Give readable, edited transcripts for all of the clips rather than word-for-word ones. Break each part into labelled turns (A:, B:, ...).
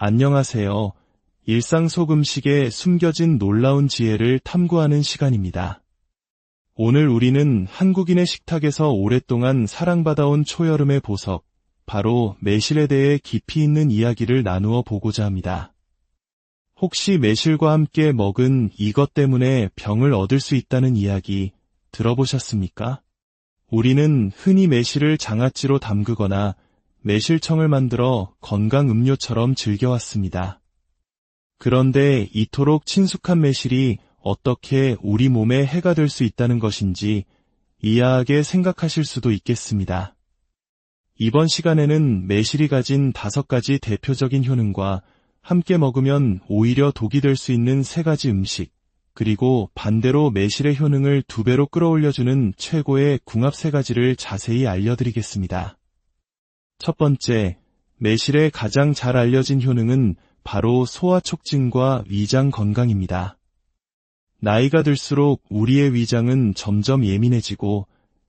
A: 안녕하세요. 일상 속 음식에 숨겨진 놀라운 지혜를 탐구하는 시간입니다. 오늘 우리는 한국인의 식탁에서 오랫동안 사랑받아온 초여름의 보석, 바로 매실에 대해 깊이 있는 이야기를 나누어 보고자 합니다. 혹시 매실과 함께 먹은 이것 때문에 병을 얻을 수 있다는 이야기 들어보셨습니까? 우리는 흔히 매실을 장아찌로 담그거나 매실청을 만들어 건강 음료처럼 즐겨왔습니다. 그런데 이토록 친숙한 매실이 어떻게 우리 몸에 해가 될 수 있다는 것인지 이해하게 생각하실 수도 있겠습니다. 이번 시간에는 매실이 가진 5가지 대표적인 효능과 함께 먹으면 오히려 독이 될 수 있는 3가지 음식, 그리고 반대로 매실의 효능을 2배로 끌어올려주는 최고의 궁합 3가지를 자세히 알려드리겠습니다. 첫 번째, 매실의 가장 잘 알려진 효능은 바로 소화 촉진과 위장 건강입니다. 나이가 들수록 우리의 위장은 점점 예민해지고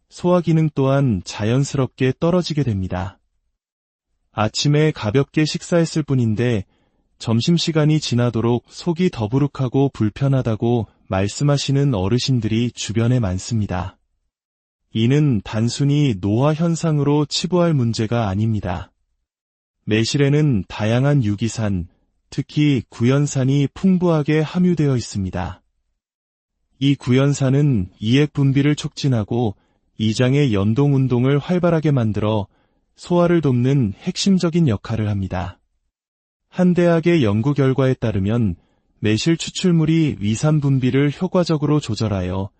A: 소화 기능 또한 자연스럽게 떨어지게 됩니다. 아침에 가볍게 식사했을 뿐인데 점심시간이 지나도록 속이 더부룩하고 불편하다고 말씀하시는 어르신들이 주변에 많습니다. 이는 단순히 노화 현상으로 치부할 문제가 아닙니다. 매실에는 다양한 유기산, 특히 구연산이 풍부하게 함유되어 있습니다. 이 구연산은 이액 분비를 촉진하고 이장의 연동 운동을 활발하게 만들어 소화를 돕는 핵심적인 역할을 합니다. 한 대학의 연구 결과에 따르면 매실 추출물이 위산 분비를 효과적으로 조절하여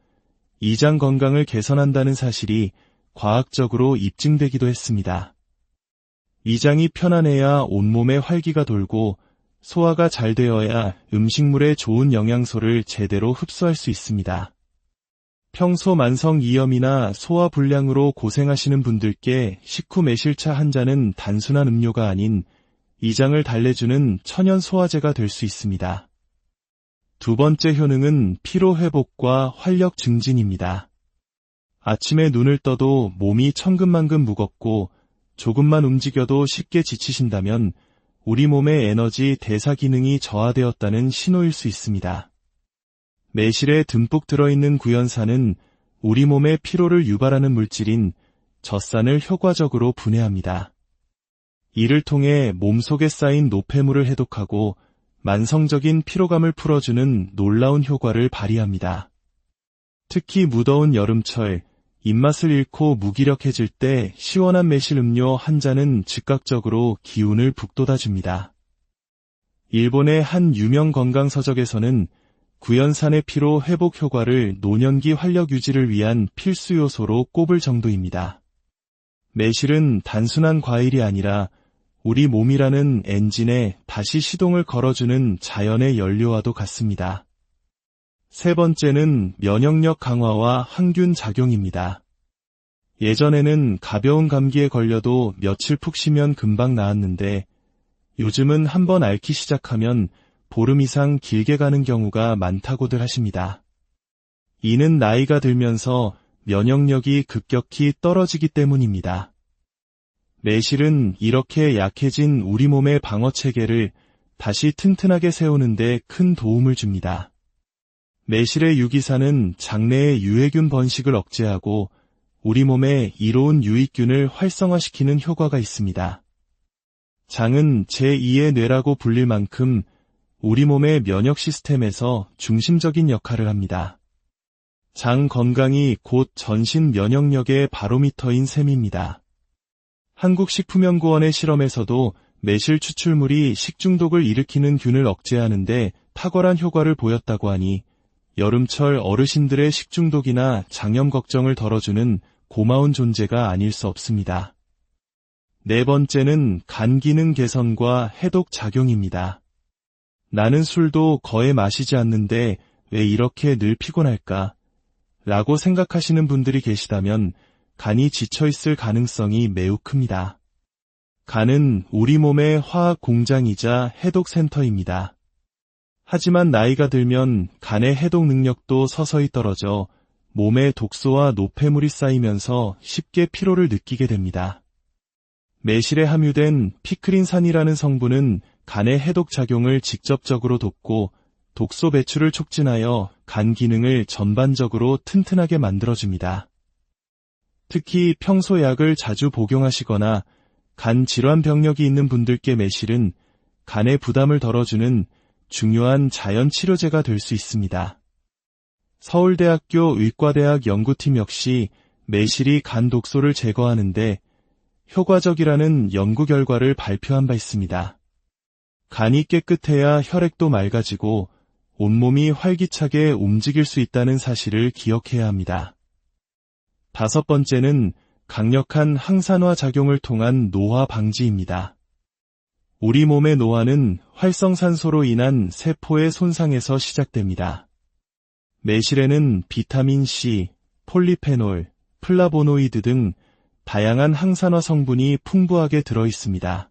A: 이장 건강을 개선한다는 사실이 과학적으로 입증되기도 했습니다. 이장이 편안해야 온몸에 활기가 돌고 소화가 잘 되어야 음식물의 좋은 영양소를 제대로 흡수할 수 있습니다. 평소 만성 이염이나 소화 불량으로 고생하시는 분들께 식후 매실차 한 잔은 단순한 음료가 아닌 이장을 달래주는 천연 소화제가 될 수 있습니다. 두 번째 효능은 피로 회복과 활력 증진입니다. 아침에 눈을 떠도 몸이 천근만근 무겁고 조금만 움직여도 쉽게 지치신다면 우리 몸의 에너지 대사 기능이 저하되었다는 신호일 수 있습니다. 매실에 듬뿍 들어있는 구연산은 우리 몸의 피로를 유발하는 물질인 젖산을 효과적으로 분해합니다. 이를 통해 몸속에 쌓인 노폐물을 해독하고 만성적인 피로감을 풀어주는 놀라운 효과를 발휘합니다. 특히 무더운 여름철, 입맛을 잃고 무기력해질 때 시원한 매실 음료 한 잔은 즉각적으로 기운을 북돋아줍니다. 일본의 한 유명 건강서적에서는 구연산의 피로 회복 효과를 노년기 활력 유지를 위한 필수 요소로 꼽을 정도입니다. 매실은 단순한 과일이 아니라 우리 몸이라는 엔진에 다시 시동을 걸어주는 자연의 연료와도 같습니다. 세 번째는 면역력 강화와 항균 작용입니다. 예전에는 가벼운 감기에 걸려도 며칠 푹 쉬면 금방 나았는데 요즘은 한번 앓기 시작하면 보름 이상 길게 가는 경우가 많다고들 하십니다. 이는 나이가 들면서 면역력이 급격히 떨어지기 때문입니다. 매실은 이렇게 약해진 우리 몸의 방어체계를 다시 튼튼하게 세우는 데 큰 도움을 줍니다. 매실의 유기산은 장내의 유해균 번식을 억제하고 우리 몸에 이로운 유익균을 활성화시키는 효과가 있습니다. 장은 제2의 뇌라고 불릴 만큼 우리 몸의 면역 시스템에서 중심적인 역할을 합니다. 장 건강이 곧 전신 면역력의 바로미터인 셈입니다. 한국식품연구원의 실험에서도 매실 추출물이 식중독을 일으키는 균을 억제하는 데 탁월한 효과를 보였다고 하니 여름철 어르신들의 식중독이나 장염 걱정을 덜어주는 고마운 존재가 아닐 수 없습니다. 네 번째는 간 기능 개선과 해독 작용입니다. 나는 술도 거의 마시지 않는데 왜 이렇게 늘 피곤할까? 라고 생각하시는 분들이 계시다면 간이 지쳐있을 가능성이 매우 큽니다. 간은 우리 몸의 화학 공장이자 해독센터입니다. 하지만 나이가 들면 간의 해독 능력도 서서히 떨어져 몸에 독소와 노폐물이 쌓이면서 쉽게 피로를 느끼게 됩니다. 매실에 함유된 피크린산이라는 성분은 간의 해독 작용을 직접적으로 돕고 독소 배출을 촉진하여 간 기능을 전반적으로 튼튼하게 만들어줍니다. 특히 평소 약을 자주 복용하시거나 간 질환 병력이 있는 분들께 매실은 간의 부담을 덜어주는 중요한 자연 치료제가 될 수 있습니다. 서울대학교 의과대학 연구팀 역시 매실이 간 독소를 제거하는데 효과적이라는 연구 결과를 발표한 바 있습니다. 간이 깨끗해야 혈액도 맑아지고 온몸이 활기차게 움직일 수 있다는 사실을 기억해야 합니다. 5번째는 강력한 항산화 작용을 통한 노화 방지입니다. 우리 몸의 노화는 활성산소로 인한 세포의 손상에서 시작됩니다. 매실에는 비타민 C, 폴리페놀, 플라보노이드 등 다양한 항산화 성분이 풍부하게 들어 있습니다.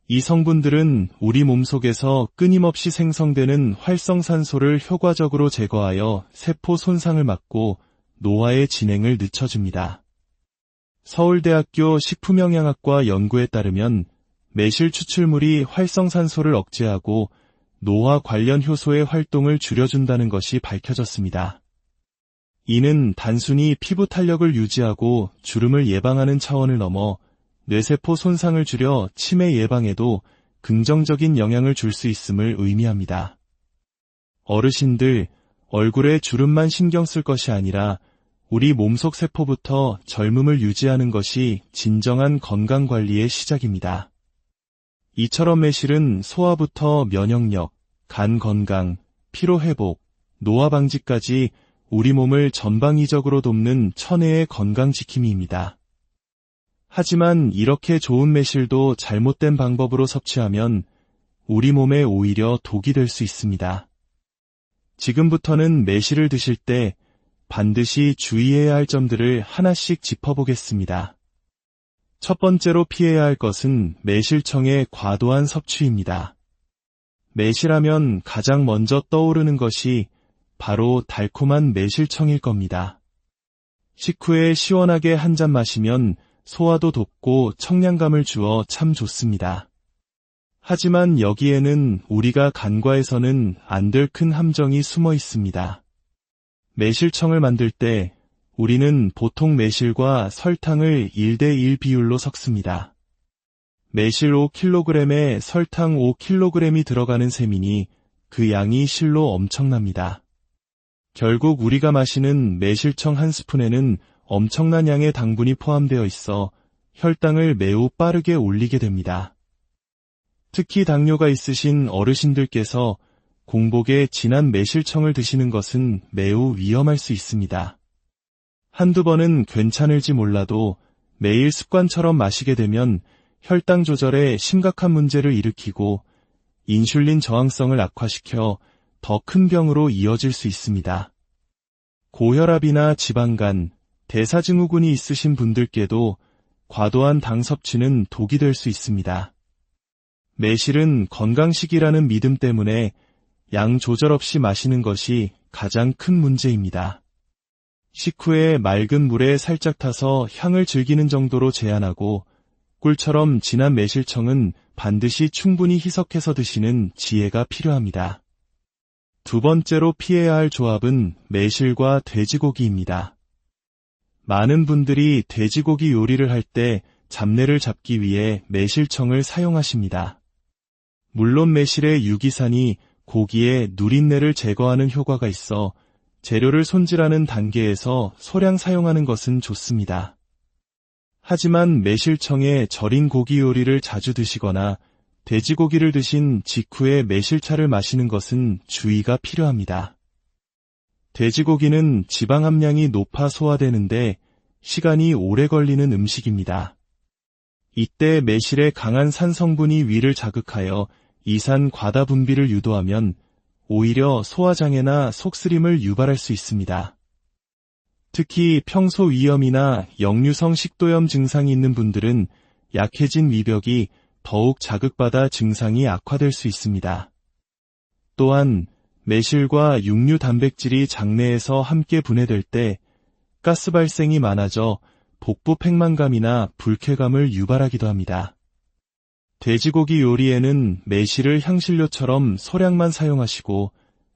A: 이 성분들은 우리 몸속에서 끊임없이 생성되는 활성산소를 효과적으로 제거하여 세포 손상을 막고 노화의 진행을 늦춰줍니다. 서울대학교 식품영양학과 연구에 따르면 매실 추출물이 활성산소를 억제하고 노화 관련 효소의 활동을 줄여준다는 것이 밝혀졌습니다. 이는 단순히 피부 탄력을 유지하고 주름을 예방하는 차원을 넘어 뇌세포 손상을 줄여 치매 예방에도 긍정적인 영향을 줄 수 있음을 의미합니다. 어르신들, 얼굴에 주름만 신경 쓸 것이 아니라 우리 몸속 세포부터 젊음을 유지하는 것이 진정한 건강관리의 시작입니다. 이처럼 매실은 소화부터 면역력, 간 건강, 피로회복, 노화 방지까지 우리 몸을 전방위적으로 돕는 천혜의 건강지킴이입니다. 하지만 이렇게 좋은 매실도 잘못된 방법으로 섭취하면 우리 몸에 오히려 독이 될 수 있습니다. 지금부터는 매실을 드실 때 반드시 주의해야 할 점들을 하나씩 짚어보겠습니다. 첫 번째로 피해야 할 것은 매실청의 과도한 섭취입니다. 매실하면 가장 먼저 떠오르는 것이 바로 달콤한 매실청일 겁니다. 식후에 시원하게 한 잔 마시면 소화도 돕고 청량감을 주어 참 좋습니다. 하지만 여기에는 우리가 간과해서는 안 될 큰 함정이 숨어 있습니다. 매실청을 만들 때 우리는 보통 매실과 설탕을 1:1 비율로 섞습니다. 매실 5kg에 설탕 5kg이 들어가는 셈이니 그 양이 실로 엄청납니다. 결국 우리가 마시는 매실청 한 스푼에는 엄청난 양의 당분이 포함되어 있어 혈당을 매우 빠르게 올리게 됩니다. 특히 당뇨가 있으신 어르신들께서 공복에 진한 매실청을 드시는 것은 매우 위험할 수 있습니다. 한두 번은 괜찮을지 몰라도 매일 습관처럼 마시게 되면 혈당 조절에 심각한 문제를 일으키고 인슐린 저항성을 악화시켜 더 큰 병으로 이어질 수 있습니다. 고혈압이나 지방간, 대사증후군이 있으신 분들께도 과도한 당 섭취는 독이 될 수 있습니다. 매실은 건강식이라는 믿음 때문에 양 조절 없이 마시는 것이 가장 큰 문제입니다. 식후에 맑은 물에 살짝 타서 향을 즐기는 정도로 제한하고 꿀처럼 진한 매실청은 반드시 충분히 희석해서 드시는 지혜가 필요합니다. 두 번째로 피해야 할 조합은 매실과 돼지고기입니다. 많은 분들이 돼지고기 요리를 할 때 잡내를 잡기 위해 매실청을 사용하십니다. 물론 매실의 유기산이 고기의 누린내를 제거하는 효과가 있어 재료를 손질하는 단계에서 소량 사용하는 것은 좋습니다. 하지만 매실청에 절인 고기 요리를 자주 드시거나 돼지고기를 드신 직후에 매실차를 마시는 것은 주의가 필요합니다. 돼지고기는 지방 함량이 높아 소화되는데 시간이 오래 걸리는 음식입니다. 이때 매실의 강한 산 성분이 위를 자극하여 이산 과다 분비를 유도하면 오히려 소화장애나 속쓰림을 유발할 수 있습니다. 특히 평소 위염이나 역류성 식도염 증상이 있는 분들은 약해진 위벽이 더욱 자극받아 증상이 악화될 수 있습니다. 또한 매실과 육류 단백질이 장내에서 함께 분해될 때 가스 발생이 많아져 복부 팽만감이나 불쾌감을 유발하기도 합니다. 돼지고기 요리에는 매실을 향신료처럼 소량만 사용하시고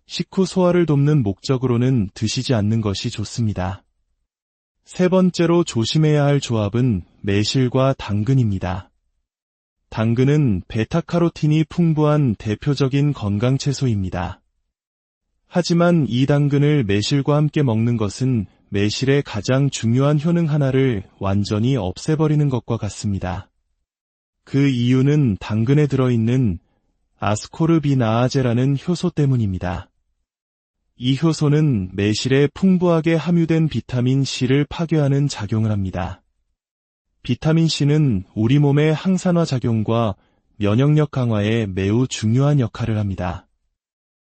A: 식후 소화를 돕는 목적으로는 드시지 않는 것이 좋습니다. 세 번째로 조심해야 할 조합은 매실과 당근입니다. 당근은 베타카로틴이 풍부한 대표적인 건강 채소입니다. 하지만 이 당근을 매실과 함께 먹는 것은 매실의 가장 중요한 효능 하나를 완전히 없애버리는 것과 같습니다. 그 이유는 당근에 들어있는 아스코르비나아제라는 효소 때문입니다. 이 효소는 매실에 풍부하게 함유된 비타민 C를 파괴하는 작용을 합니다. 비타민 C는 우리 몸의 항산화 작용과 면역력 강화에 매우 중요한 역할을 합니다.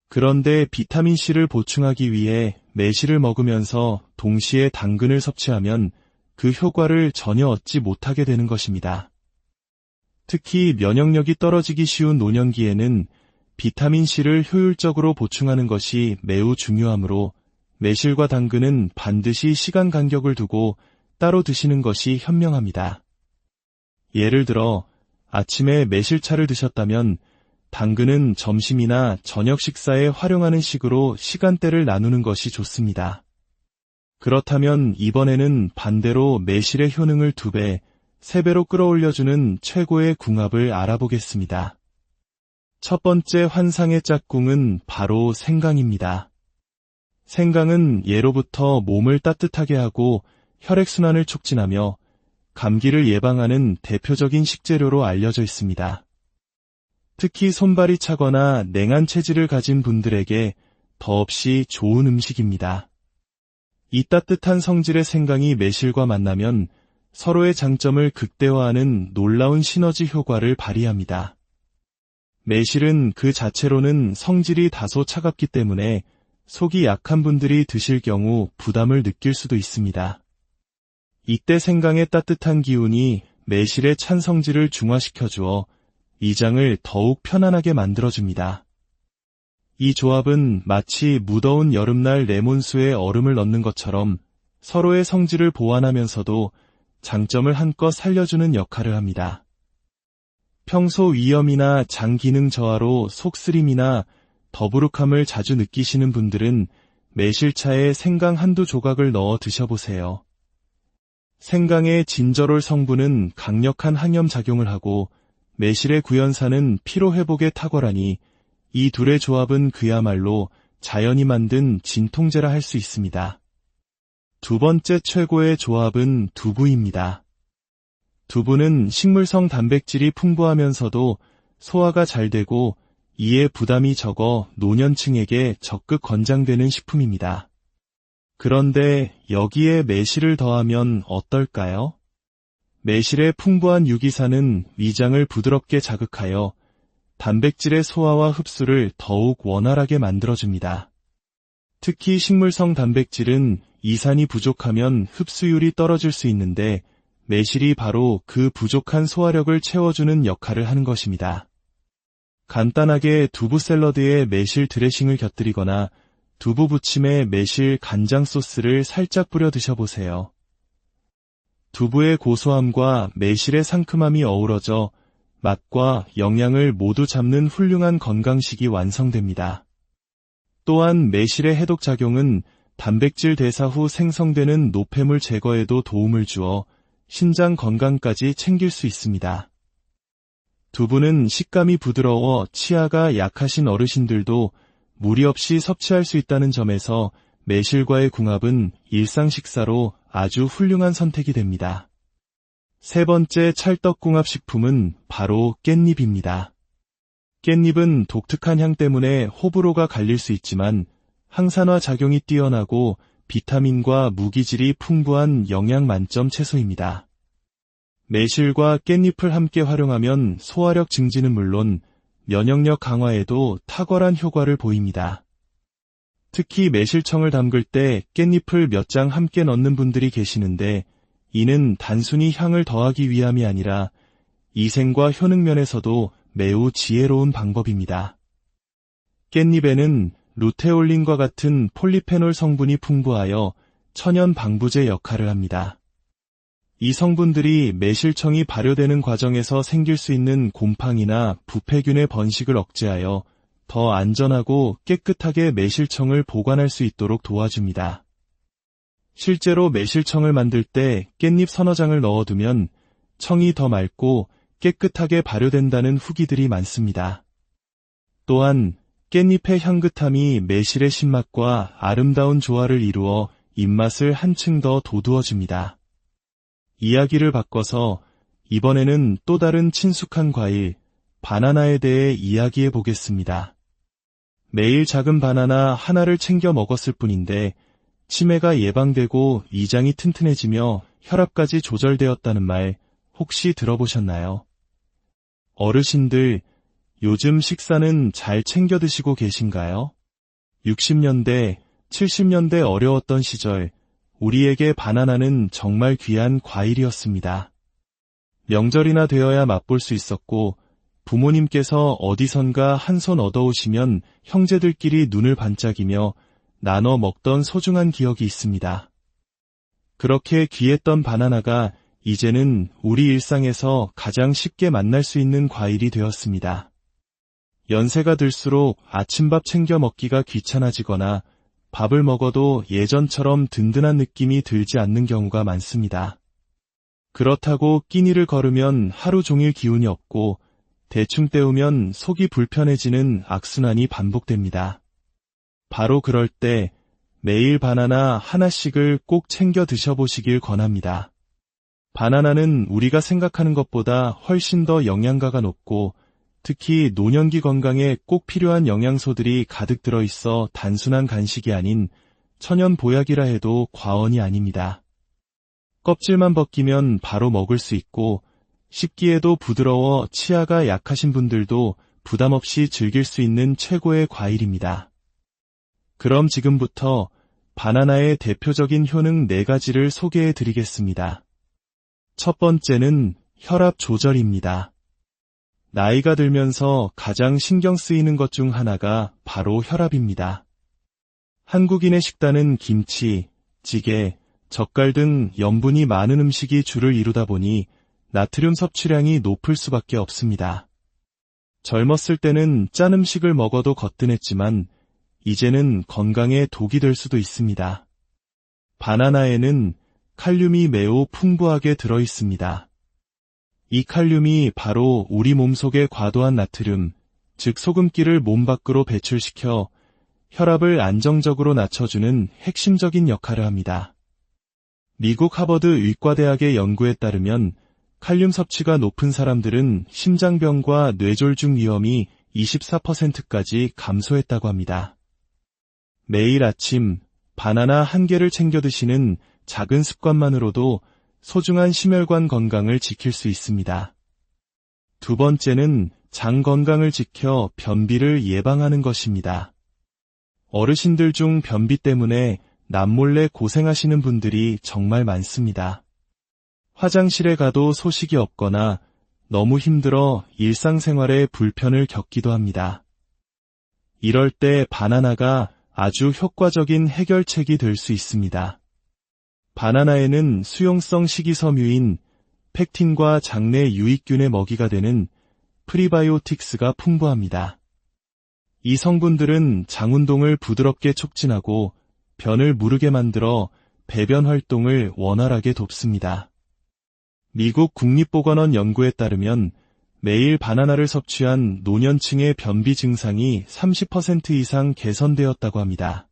A: 그런데 비타민 C를 보충하기 위해 매실을 먹으면서 동시에 당근을 섭취하면 그 효과를 전혀 얻지 못하게 되는 것입니다. 특히 면역력이 떨어지기 쉬운 노년기에는 비타민 C를 효율적으로 보충하는 것이 매우 중요하므로 매실과 당근은 반드시 시간 간격을 두고 따로 드시는 것이 현명합니다. 예를 들어 아침에 매실차를 드셨다면 당근은 점심이나 저녁 식사에 활용하는 식으로 시간대를 나누는 것이 좋습니다. 그렇다면 이번에는 반대로 매실의 효능을 2배, 3배로 끌어올려주는 최고의 궁합을 알아보겠습니다. 첫 번째 환상의 짝꿍은 바로 생강입니다. 생강은 예로부터 몸을 따뜻하게 하고 혈액순환을 촉진하며 감기를 예방하는 대표적인 식재료로 알려져 있습니다. 특히 손발이 차거나 냉한 체질을 가진 분들에게 더없이 좋은 음식입니다. 이 따뜻한 성질의 생강이 매실과 만나면 서로의 장점을 극대화하는 놀라운 시너지 효과를 발휘합니다. 매실은 그 자체로는 성질이 다소 차갑기 때문에 속이 약한 분들이 드실 경우 부담을 느낄 수도 있습니다. 이때 생강의 따뜻한 기운이 매실의 찬 성질을 중화시켜주어 위장을 더욱 편안하게 만들어줍니다. 이 조합은 마치 무더운 여름날 레몬수에 얼음을 넣는 것처럼 서로의 성질을 보완하면서도 장점을 한껏 살려주는 역할을 합니다. 평소 위염이나 장 기능 저하로 속쓰림이나 더부룩함을 자주 느끼시는 분들은 매실차에 생강 한두 조각을 넣어 드셔보세요. 생강의 진저롤 성분은 강력한 항염 작용을 하고 매실의 구연산은 피로회복에 탁월하니 이 둘의 조합은 그야말로 자연이 만든 진통제라 할 수 있습니다. 두 번째 최고의 조합은 두부입니다. 두부는 식물성 단백질이 풍부하면서도 소화가 잘 되고 이에 부담이 적어 노년층에게 적극 권장되는 식품입니다. 그런데 여기에 매실을 더하면 어떨까요? 매실의 풍부한 유기산은 위장을 부드럽게 자극하여 단백질의 소화와 흡수를 더욱 원활하게 만들어줍니다. 특히 식물성 단백질은 이산이 부족하면 흡수율이 떨어질 수 있는데 매실이 바로 그 부족한 소화력을 채워주는 역할을 하는 것입니다. 간단하게 두부 샐러드에 매실 드레싱을 곁들이거나 두부 부침에 매실 간장 소스를 살짝 뿌려 드셔보세요. 두부의 고소함과 매실의 상큼함이 어우러져 맛과 영양을 모두 잡는 훌륭한 건강식이 완성됩니다. 또한 매실의 해독작용은 단백질 대사 후 생성되는 노폐물 제거에도 도움을 주어 신장 건강까지 챙길 수 있습니다. 두부는 식감이 부드러워 치아가 약하신 어르신들도 무리 없이 섭취할 수 있다는 점에서 매실과의 궁합은 일상 식사로 아주 훌륭한 선택이 됩니다. 세 번째 찰떡궁합 식품은 바로 깻잎입니다. 깻잎은 독특한 향 때문에 호불호가 갈릴 수 있지만 항산화 작용이 뛰어나고 비타민과 무기질이 풍부한 영양 만점 채소입니다. 매실과 깻잎을 함께 활용하면 소화력 증진은 물론 면역력 강화에도 탁월한 효과를 보입니다. 특히 매실청을 담글 때 깻잎을 몇 장 함께 넣는 분들이 계시는데 이는 단순히 향을 더하기 위함이 아니라 위생과 효능 면에서도 매우 지혜로운 방법입니다. 깻잎에는 루테올린과 같은 폴리페놀 성분이 풍부하여 천연 방부제 역할을 합니다. 이 성분들이 매실청이 발효되는 과정에서 생길 수 있는 곰팡이나 부패균의 번식을 억제하여 더 안전하고 깨끗하게 매실청을 보관할 수 있도록 도와줍니다. 실제로 매실청을 만들 때 깻잎 서너 장을 넣어두면 청이 더 맑고 깨끗하게 발효된다는 후기들이 많습니다. 또한 깻잎의 향긋함이 매실의 신맛과 아름다운 조화를 이루어 입맛을 한층 더 돋우어줍니다. 이야기를 바꿔서 이번에는 또 다른 친숙한 과일, 바나나에 대해 이야기해 보겠습니다. 매일 작은 바나나 하나를 챙겨 먹었을 뿐인데 치매가 예방되고 위장이 튼튼해지며 혈압까지 조절되었다는 말 혹시 들어보셨나요? 어르신들, 요즘 식사는 잘 챙겨 드시고 계신가요? 60년대, 70년대 어려웠던 시절, 우리에게 바나나는 정말 귀한 과일이었습니다. 명절이나 되어야 맛볼 수 있었고, 부모님께서 어디선가 한 손 얻어오시면 형제들끼리 눈을 반짝이며 나눠 먹던 소중한 기억이 있습니다. 그렇게 귀했던 바나나가 이제는 우리 일상에서 가장 쉽게 만날 수 있는 과일이 되었습니다. 연세가 들수록 아침밥 챙겨 먹기가 귀찮아지거나 밥을 먹어도 예전처럼 든든한 느낌이 들지 않는 경우가 많습니다. 그렇다고 끼니를 걸으면 하루 종일 기운이 없고 대충 때우면 속이 불편해지는 악순환이 반복됩니다. 바로 그럴 때 매일 바나나 하나씩을 꼭 챙겨 드셔보시길 권합니다. 바나나는 우리가 생각하는 것보다 훨씬 더 영양가가 높고 특히 노년기 건강에 꼭 필요한 영양소들이 가득 들어있어 단순한 간식이 아닌 천연 보약이라 해도 과언이 아닙니다. 껍질만 벗기면 바로 먹을 수 있고 씹기에도 부드러워 치아가 약하신 분들도 부담 없이 즐길 수 있는 최고의 과일입니다. 그럼 지금부터 바나나의 대표적인 효능 4가지를 소개해 드리겠습니다. 첫 번째는 혈압 조절입니다. 나이가 들면서 가장 신경 쓰이는 것 중 하나가 바로 혈압입니다. 한국인의 식단은 김치, 찌개, 젓갈 등 염분이 많은 음식이 주를 이루다 보니 나트륨 섭취량이 높을 수밖에 없습니다. 젊었을 때는 짠 음식을 먹어도 거뜬했지만 이제는 건강에 독이 될 수도 있습니다. 바나나에는 칼륨이 매우 풍부하게 들어 있습니다. 이 칼륨이 바로 우리 몸속의 과도한 나트륨, 즉 소금기를 몸 밖으로 배출시켜 혈압을 안정적으로 낮춰주는 핵심적인 역할을 합니다. 미국 하버드 의과대학의 연구에 따르면 칼륨 섭취가 높은 사람들은 심장병과 뇌졸중 위험이 24%까지 감소했다고 합니다. 매일 아침 바나나 1개를 챙겨 드시는 작은 습관만으로도 소중한 심혈관 건강을 지킬 수 있습니다. 두 번째는 장 건강을 지켜 변비를 예방하는 것입니다. 어르신들 중 변비 때문에 남몰래 고생하시는 분들이 정말 많습니다. 화장실에 가도 소식이 없거나 너무 힘들어 일상생활에 불편을 겪기도 합니다. 이럴 때 바나나가 아주 효과적인 해결책이 될 수 있습니다. 바나나에는 수용성 식이섬유인 팩틴과 장내 유익균의 먹이가 되는 프리바이오틱스가 풍부합니다. 이 성분들은 장 운동을 부드럽게 촉진하고 변을 무르게 만들어 배변 활동을 원활하게 돕습니다. 미국 국립보건원 연구에 따르면 매일 바나나를 섭취한 노년층의 변비 증상이 30% 이상 개선되었다고 합니다.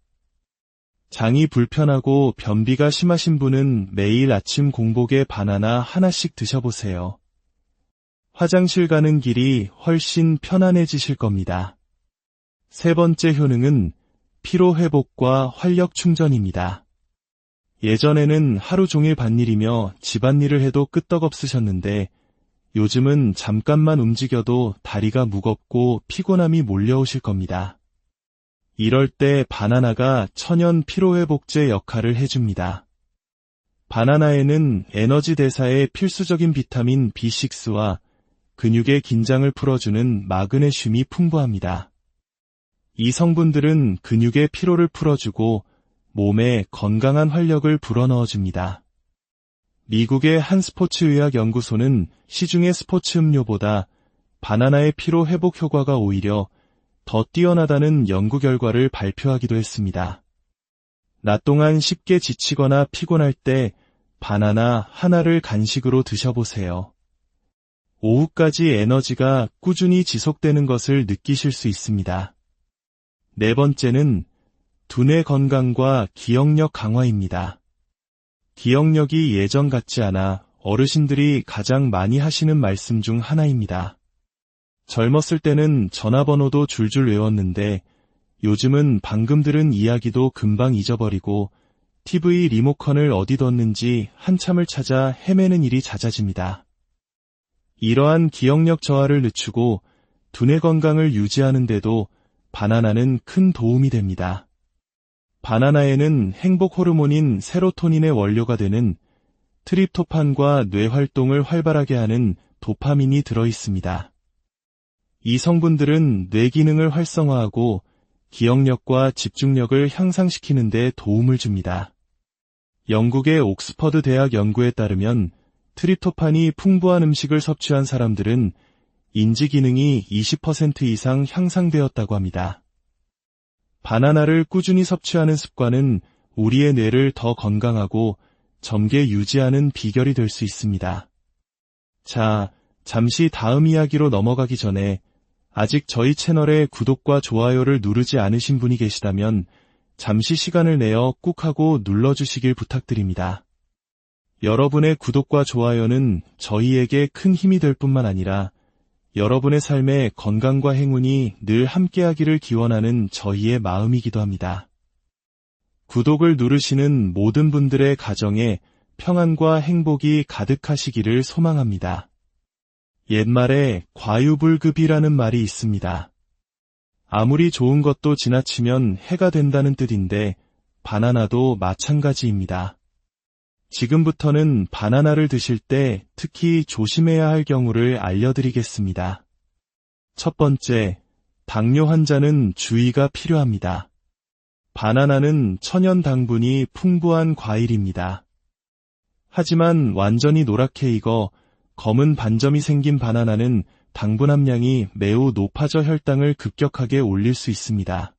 A: 장이 불편하고 변비가 심하신 분은 매일 아침 공복에 바나나 하나씩 드셔보세요. 화장실 가는 길이 훨씬 편안해지실 겁니다. 세 번째 효능은 피로 회복과 활력 충전입니다. 예전에는 하루 종일 밭일이며 집안일을 해도 끄떡없으셨는데 요즘은 잠깐만 움직여도 다리가 무겁고 피곤함이 몰려오실 겁니다. 이럴 때 바나나가 천연 피로회복제 역할을 해줍니다. 바나나에는 에너지 대사에 필수적인 비타민 B6와 근육의 긴장을 풀어주는 마그네슘이 풍부합니다. 이 성분들은 근육의 피로를 풀어주고 몸에 건강한 활력을 불어넣어줍니다. 미국의 한 스포츠의학 연구소는 시중의 스포츠 음료보다 바나나의 피로 회복 효과가 오히려 더 뛰어나다는 연구 결과를 발표하기도 했습니다. 낮 동안 쉽게 지치거나 피곤할 때 바나나 하나를 간식으로 드셔보세요. 오후까지 에너지가 꾸준히 지속되는 것을 느끼실 수 있습니다. 네 번째는 두뇌 건강과 기억력 강화입니다. 기억력이 예전 같지 않아 어르신들이 가장 많이 하시는 말씀 중 하나입니다. 젊었을 때는 전화번호도 줄줄 외웠는데 요즘은 방금 들은 이야기도 금방 잊어버리고 TV 리모컨을 어디 뒀는지 한참을 찾아 헤매는 일이 잦아집니다. 이러한 기억력 저하를 늦추고 두뇌 건강을 유지하는 데도 바나나는 큰 도움이 됩니다. 바나나에는 행복 호르몬인 세로토닌의 원료가 되는 트립토판과 뇌 활동을 활발하게 하는 도파민이 들어있습니다. 이 성분들은 뇌 기능을 활성화하고 기억력과 집중력을 향상시키는 데 도움을 줍니다. 영국의 옥스퍼드 대학 연구에 따르면 트립토판이 풍부한 음식을 섭취한 사람들은 인지 기능이 20% 이상 향상되었다고 합니다. 바나나를 꾸준히 섭취하는 습관은 우리의 뇌를 더 건강하고 젊게 유지하는 비결이 될 수 있습니다. 자, 잠시 다음 이야기로 넘어가기 전에 아직 저희 채널에 구독과 좋아요를 누르지 않으신 분이 계시다면 잠시 시간을 내어 꾹 하고 눌러주시길 부탁드립니다. 여러분의 구독과 좋아요는 저희에게 큰 힘이 될 뿐만 아니라 여러분의 삶에 건강과 행운이 늘 함께하기를 기원하는 저희의 마음이기도 합니다. 구독을 누르시는 모든 분들의 가정에 평안과 행복이 가득하시기를 소망합니다. 옛말에 과유불급이라는 말이 있습니다. 아무리 좋은 것도 지나치면 해가 된다는 뜻인데 바나나도 마찬가지입니다. 지금부터는 바나나를 드실 때 특히 조심해야 할 경우를 알려드리겠습니다. 첫 번째, 당뇨 환자는 주의가 필요합니다. 바나나는 천연 당분이 풍부한 과일입니다. 하지만 완전히 노랗게 익어 검은 반점이 생긴 바나나는 당분 함량이 매우 높아져 혈당을 급격하게 올릴 수 있습니다.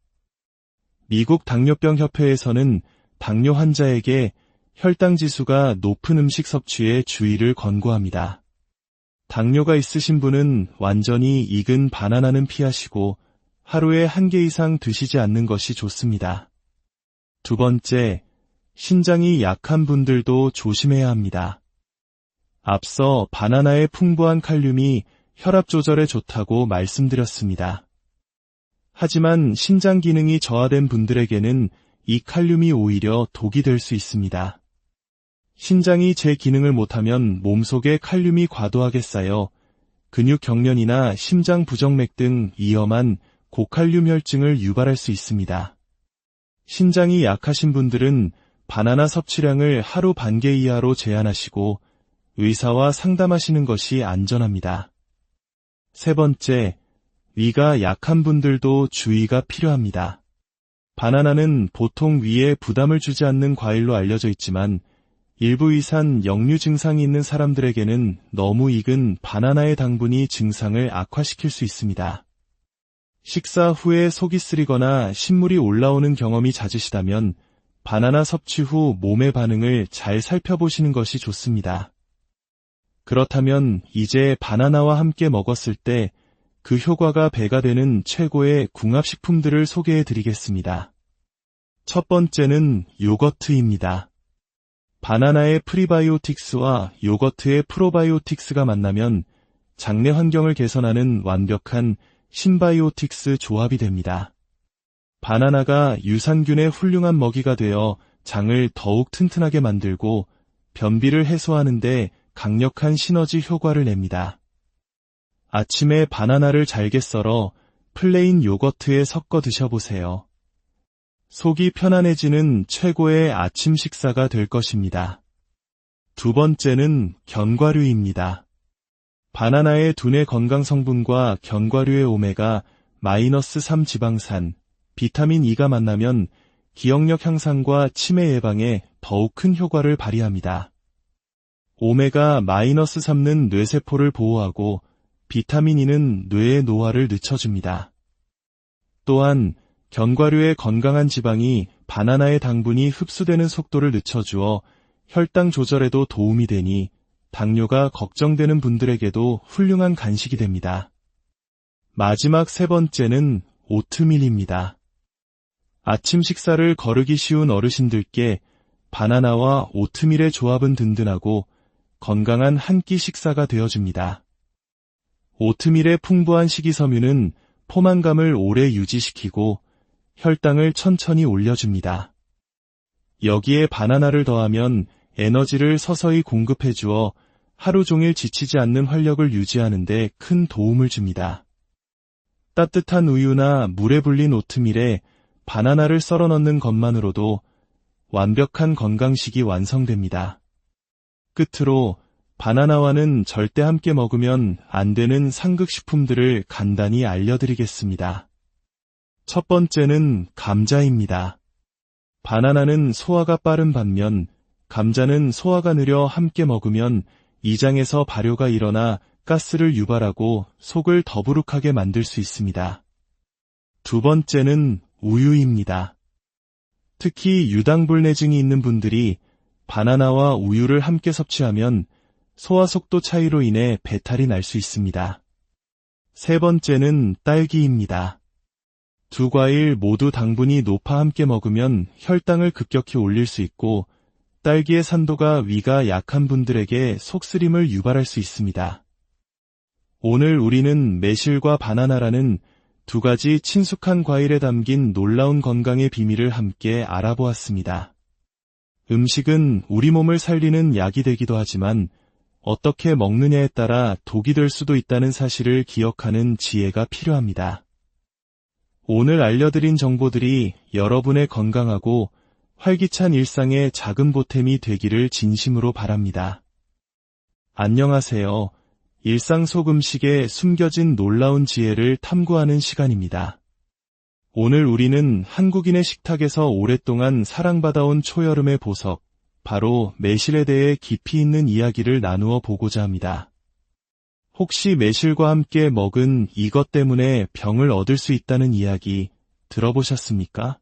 A: 미국 당뇨병 협회에서는 당뇨 환자에게 혈당 지수가 높은 음식 섭취에 주의를 권고합니다. 당뇨가 있으신 분은 완전히 익은 바나나는 피하시고 하루에 1개 이상 드시지 않는 것이 좋습니다. 두 번째, 신장이 약한 분들도 조심해야 합니다. 앞서 바나나의 풍부한 칼륨이 혈압 조절에 좋다고 말씀드렸습니다. 하지만 신장 기능이 저하된 분들에게는 이 칼륨이 오히려 독이 될 수 있습니다. 신장이 제 기능을 못하면 몸속에 칼륨이 과도하게 쌓여 근육 경련이나 심장 부정맥 등 위험한 고칼륨 혈증을 유발할 수 있습니다. 신장이 약하신 분들은 바나나 섭취량을 하루 반 개 이하로 제한하시고 의사와 상담하시는 것이 안전합니다. 세 번째, 위가 약한 분들도 주의가 필요합니다. 바나나는 보통 위에 부담을 주지 않는 과일로 알려져 있지만 일부 위산 역류 증상이 있는 사람들에게는 너무 익은 바나나의 당분이 증상을 악화시킬 수 있습니다. 식사 후에 속이 쓰리거나 신물이 올라오는 경험이 잦으시다면 바나나 섭취 후 몸의 반응을 잘 살펴보시는 것이 좋습니다. 그렇다면 이제 바나나와 함께 먹었을 때 그 효과가 배가 되는 최고의 궁합식품들을 소개해 드리겠습니다. 첫 번째는 요거트입니다. 바나나의 프리바이오틱스와 요거트의 프로바이오틱스가 만나면 장내 환경을 개선하는 완벽한 신바이오틱스 조합이 됩니다. 바나나가 유산균의 훌륭한 먹이가 되어 장을 더욱 튼튼하게 만들고 변비를 해소하는 데 강력한 시너지 효과를 냅니다. 아침에 바나나를 잘게 썰어 플레인 요거트에 섞어 드셔보세요. 속이 편안해지는 최고의 아침 식사가 될 것입니다. 두 번째는 견과류입니다. 바나나의 두뇌 건강 성분과 견과류의 오메가-3 지방산, 비타민 E가 만나면 기억력 향상과 치매 예방에 더욱 큰 효과를 발휘합니다. 오메가-3는 뇌세포를 보호하고 비타민 E는 뇌의 노화를 늦춰줍니다. 또한 견과류의 건강한 지방이 바나나의 당분이 흡수되는 속도를 늦춰주어 혈당 조절에도 도움이 되니 당뇨가 걱정되는 분들에게도 훌륭한 간식이 됩니다. 마지막 세 번째는 오트밀입니다. 아침 식사를 거르기 쉬운 어르신들께 바나나와 오트밀의 조합은 든든하고 건강한 한 끼 식사가 되어줍니다. 오트밀의 풍부한 식이섬유는 포만감을 오래 유지시키고 혈당을 천천히 올려줍니다. 여기에 바나나를 더하면 에너지를 서서히 공급해주어 하루 종일 지치지 않는 활력을 유지하는 데 큰 도움을 줍니다. 따뜻한 우유나 물에 불린 오트밀에 바나나를 썰어 넣는 것만으로도 완벽한 건강식이 완성됩니다. 끝으로 바나나와는 절대 함께 먹으면 안 되는 상극식품들을 간단히 알려드리겠습니다. 첫 번째는 감자입니다. 바나나는 소화가 빠른 반면 감자는 소화가 느려 함께 먹으면 이장에서 발효가 일어나 가스를 유발하고 속을 더부룩하게 만들 수 있습니다. 두 번째는 우유입니다. 특히 유당불내증이 있는 분들이 바나나와 우유를 함께 섭취하면 소화 속도 차이로 인해 배탈이 날 수 있습니다. 세 번째는 딸기입니다. 두 과일 모두 당분이 높아 함께 먹으면 혈당을 급격히 올릴 수 있고 딸기의 산도가 위가 약한 분들에게 속쓰림을 유발할 수 있습니다. 오늘 우리는 매실과 바나나라는 두 가지 친숙한 과일에 담긴 놀라운 건강의 비밀을 함께 알아보았습니다. 음식은 우리 몸을 살리는 약이 되기도 하지만 어떻게 먹느냐에 따라 독이 될 수도 있다는 사실을 기억하는 지혜가 필요합니다. 오늘 알려드린 정보들이 여러분의 건강하고 활기찬 일상의 작은 보탬이 되기를 진심으로 바랍니다. 안녕하세요. 일상 속 음식에 숨겨진 놀라운 지혜를 탐구하는 시간입니다. 오늘 우리는 한국인의 식탁에서 오랫동안 사랑받아온 초여름의 보석, 바로 매실에 대해 깊이 있는 이야기를 나누어 보고자 합니다. 혹시 매실과 함께 먹은 이것 때문에 병을 얻을 수 있다는 이야기 들어보셨습니까?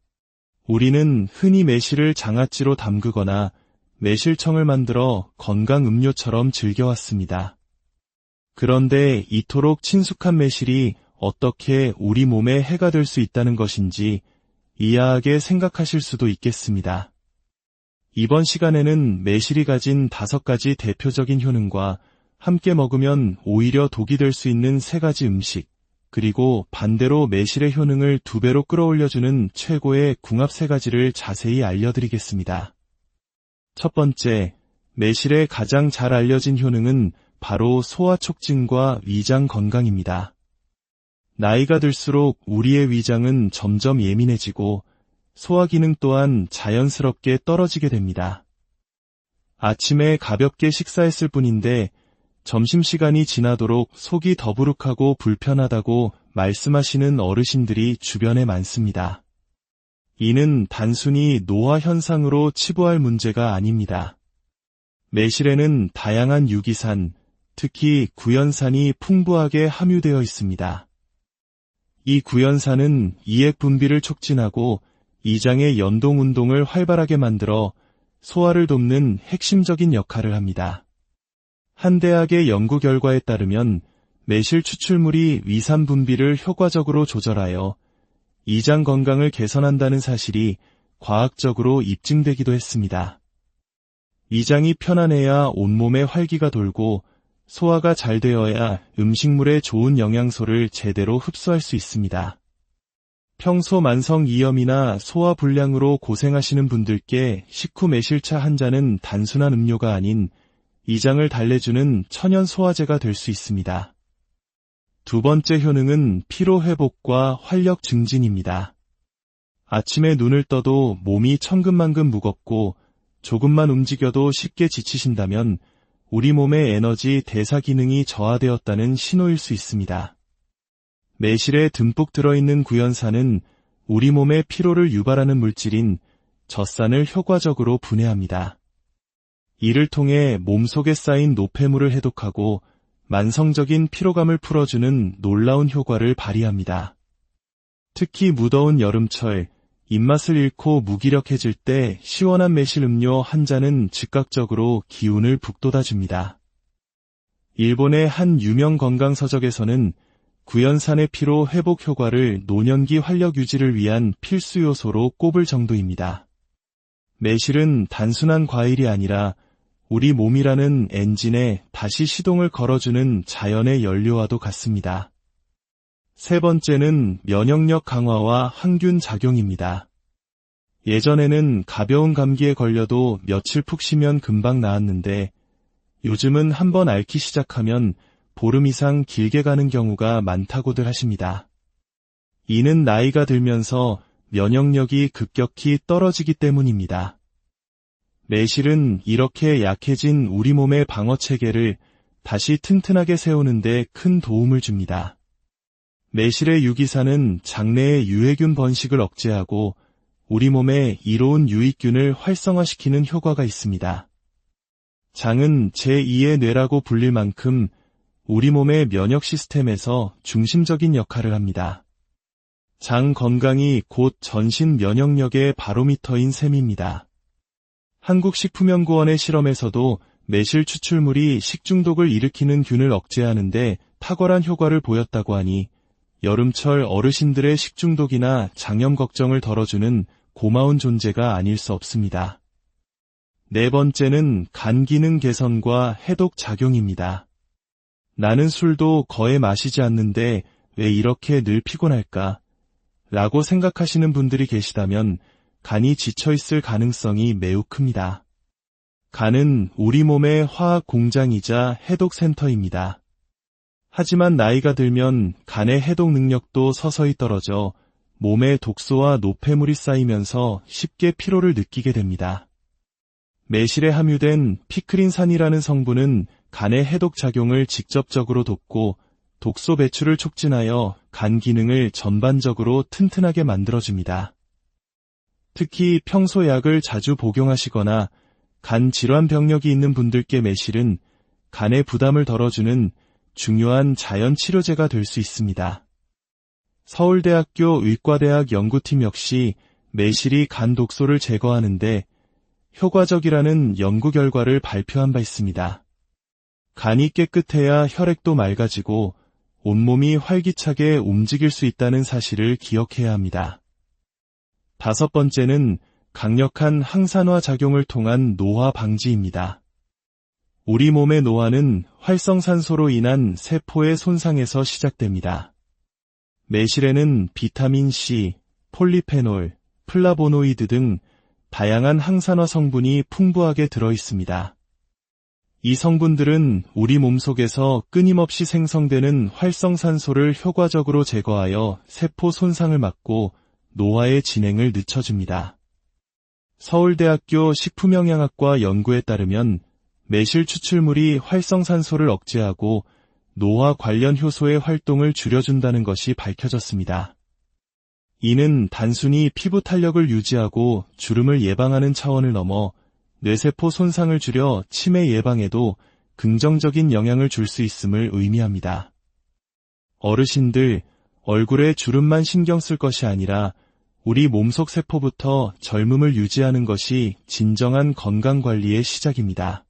A: 우리는 흔히 매실을 장아찌로 담그거나 매실청을 만들어 건강 음료처럼 즐겨왔습니다. 그런데 이토록 친숙한 매실이 어떻게 우리 몸에 해가 될 수 있다는 것인지 이해하게 생각하실 수도 있겠습니다. 이번 시간에는 매실이 가진 5가지 대표적인 효능과 함께 먹으면 오히려 독이 될 수 있는 3가지 음식, 그리고 반대로 매실의 효능을 2배로 끌어올려주는 최고의 궁합 3가지를 자세히 알려드리겠습니다. 첫 번째, 매실의 가장 잘 알려진 효능은 바로 소화 촉진과 위장 건강입니다. 나이가 들수록 우리의 위장은 점점 예민해지고 소화 기능 또한 자연스럽게 떨어지게 됩니다. 아침에 가볍게 식사했을 뿐인데 점심시간이 지나도록 속이 더부룩하고 불편하다고 말씀하시는 어르신들이 주변에 많습니다. 이는 단순히 노화 현상으로 치부할 문제가 아닙니다. 매실에는 다양한 유기산, 특히 구연산이 풍부하게 함유되어 있습니다. 이 구연산은 이액 분비를 촉진하고 이장의 연동 운동을 활발하게 만들어 소화를 돕는 핵심적인 역할을 합니다. 한 대학의 연구 결과에 따르면 매실 추출물이 위산 분비를 효과적으로 조절하여 이장 건강을 개선한다는 사실이 과학적으로 입증되기도 했습니다. 이장이 편안해야 온몸에 활기가 돌고 소화가 잘 되어야 음식물의 좋은 영양소를 제대로 흡수할 수 있습니다. 평소 만성 이염이나 소화 불량으로 고생하시는 분들께 식후 매실차 한 잔은 단순한 음료가 아닌 이장을 달래주는 천연 소화제가 될 수 있습니다. 두 번째 효능은 피로 회복과 활력 증진입니다. 아침에 눈을 떠도 몸이 천근만근 무겁고 조금만 움직여도 쉽게 지치신다면 우리 몸의 에너지 대사 기능이 저하되었다는 신호일 수 있습니다. 매실에 듬뿍 들어있는 구연산은 우리 몸의 피로를 유발하는 물질인 젖산을 효과적으로 분해합니다. 이를 통해 몸속에 쌓인 노폐물을 해독하고 만성적인 피로감을 풀어주는 놀라운 효과를 발휘합니다. 특히 무더운 여름철, 입맛을 잃고 무기력해질 때 시원한 매실 음료 한 잔은 즉각적으로 기운을 북돋아줍니다. 일본의 한 유명 건강서적에서는 구연산의 피로 회복 효과를 노년기 활력 유지를 위한 필수 요소로 꼽을 정도입니다. 매실은 단순한 과일이 아니라 우리 몸이라는 엔진에 다시 시동을 걸어주는 자연의 연료와도 같습니다. 세 번째는 면역력 강화와 항균 작용입니다. 예전에는 가벼운 감기에 걸려도 며칠 푹 쉬면 금방 나았는데 요즘은 한번 앓기 시작하면 보름 이상 길게 가는 경우가 많다고들 하십니다. 이는 나이가 들면서 면역력이 급격히 떨어지기 때문입니다. 매실은 이렇게 약해진 우리 몸의 방어체계를 다시 튼튼하게 세우는데 큰 도움을 줍니다. 매실의 유기산은 장내의 유해균 번식을 억제하고 우리 몸에 이로운 유익균을 활성화시키는 효과가 있습니다. 장은 제2의 뇌라고 불릴 만큼 우리 몸의 면역 시스템에서 중심적인 역할을 합니다. 장 건강이 곧 전신 면역력의 바로미터인 셈입니다. 한국식품연구원의 실험에서도 매실 추출물이 식중독을 일으키는 균을 억제하는데 탁월한 효과를 보였다고 하니 여름철 어르신들의 식중독이나 장염 걱정을 덜어주는 고마운 존재가 아닐 수 없습니다. 네 번째는 간 기능 개선과 해독 작용입니다. 나는 술도 거의 마시지 않는데 왜 이렇게 늘 피곤할까? 라고 생각하시는 분들이 계시다면 간이 지쳐있을 가능성이 매우 큽니다. 간은 우리 몸의 화학 공장이자 해독센터입니다. 하지만 나이가 들면 간의 해독 능력도 서서히 떨어져 몸에 독소와 노폐물이 쌓이면서 쉽게 피로를 느끼게 됩니다. 매실에 함유된 피크린산이라는 성분은 간의 해독 작용을 직접적으로 돕고 독소 배출을 촉진하여 간 기능을 전반적으로 튼튼하게 만들어줍니다. 특히 평소 약을 자주 복용하시거나 간 질환 병력이 있는 분들께 매실은 간의 부담을 덜어주는 중요한 자연 치료제가 될 수 있습니다. 서울대학교 의과대학 연구팀 역시 매실이 간 독소를 제거하는데 효과적이라는 연구 결과를 발표한 바 있습니다. 간이 깨끗해야 혈액도 맑아지고 온몸이 활기차게 움직일 수 있다는 사실을 기억해야 합니다. 다섯 번째는 강력한 항산화 작용을 통한 노화 방지입니다. 우리 몸의 노화는 활성산소로 인한 세포의 손상에서 시작됩니다. 매실에는 비타민 C, 폴리페놀, 플라보노이드 등 다양한 항산화 성분이 풍부하게 들어 있습니다. 이 성분들은 우리 몸속에서 끊임없이 생성되는 활성산소를 효과적으로 제거하여 세포 손상을 막고 노화의 진행을 늦춰줍니다. 서울대학교 식품영양학과 연구에 따르면 매실 추출물이 활성산소를 억제하고 노화 관련 효소의 활동을 줄여준다는 것이 밝혀졌습니다. 이는 단순히 피부 탄력을 유지하고 주름을 예방하는 차원을 넘어 뇌세포 손상을 줄여 치매 예방에도 긍정적인 영향을 줄 수 있음을 의미합니다. 어르신들, 얼굴에 주름만 신경 쓸 것이 아니라 우리 몸속 세포부터 젊음을 유지하는 것이 진정한 건강관리의 시작입니다.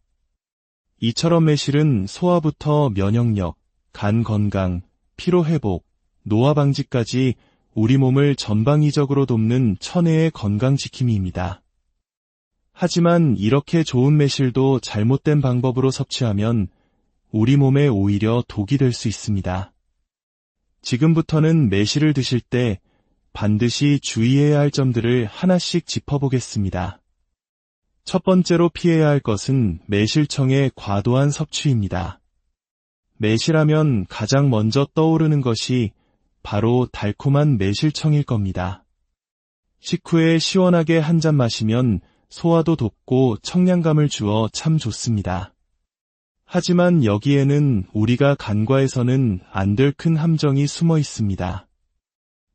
A: 이처럼 매실은 소화부터 면역력, 간 건강, 피로 회복, 노화 방지까지 우리 몸을 전방위적으로 돕는 천혜의 건강지킴이입니다. 하지만 이렇게 좋은 매실도 잘못된 방법으로 섭취하면 우리 몸에 오히려 독이 될 수 있습니다. 지금부터는 매실을 드실 때 반드시 주의해야 할 점들을 하나씩 짚어보겠습니다. 첫 번째로 피해야 할 것은 매실청의 과도한 섭취입니다. 매실하면 가장 먼저 떠오르는 것이 바로 달콤한 매실청일 겁니다. 식후에 시원하게 한 잔 마시면 소화도 돕고 청량감을 주어 참 좋습니다. 하지만 여기에는 우리가 간과해서는 안 될 큰 함정이 숨어 있습니다.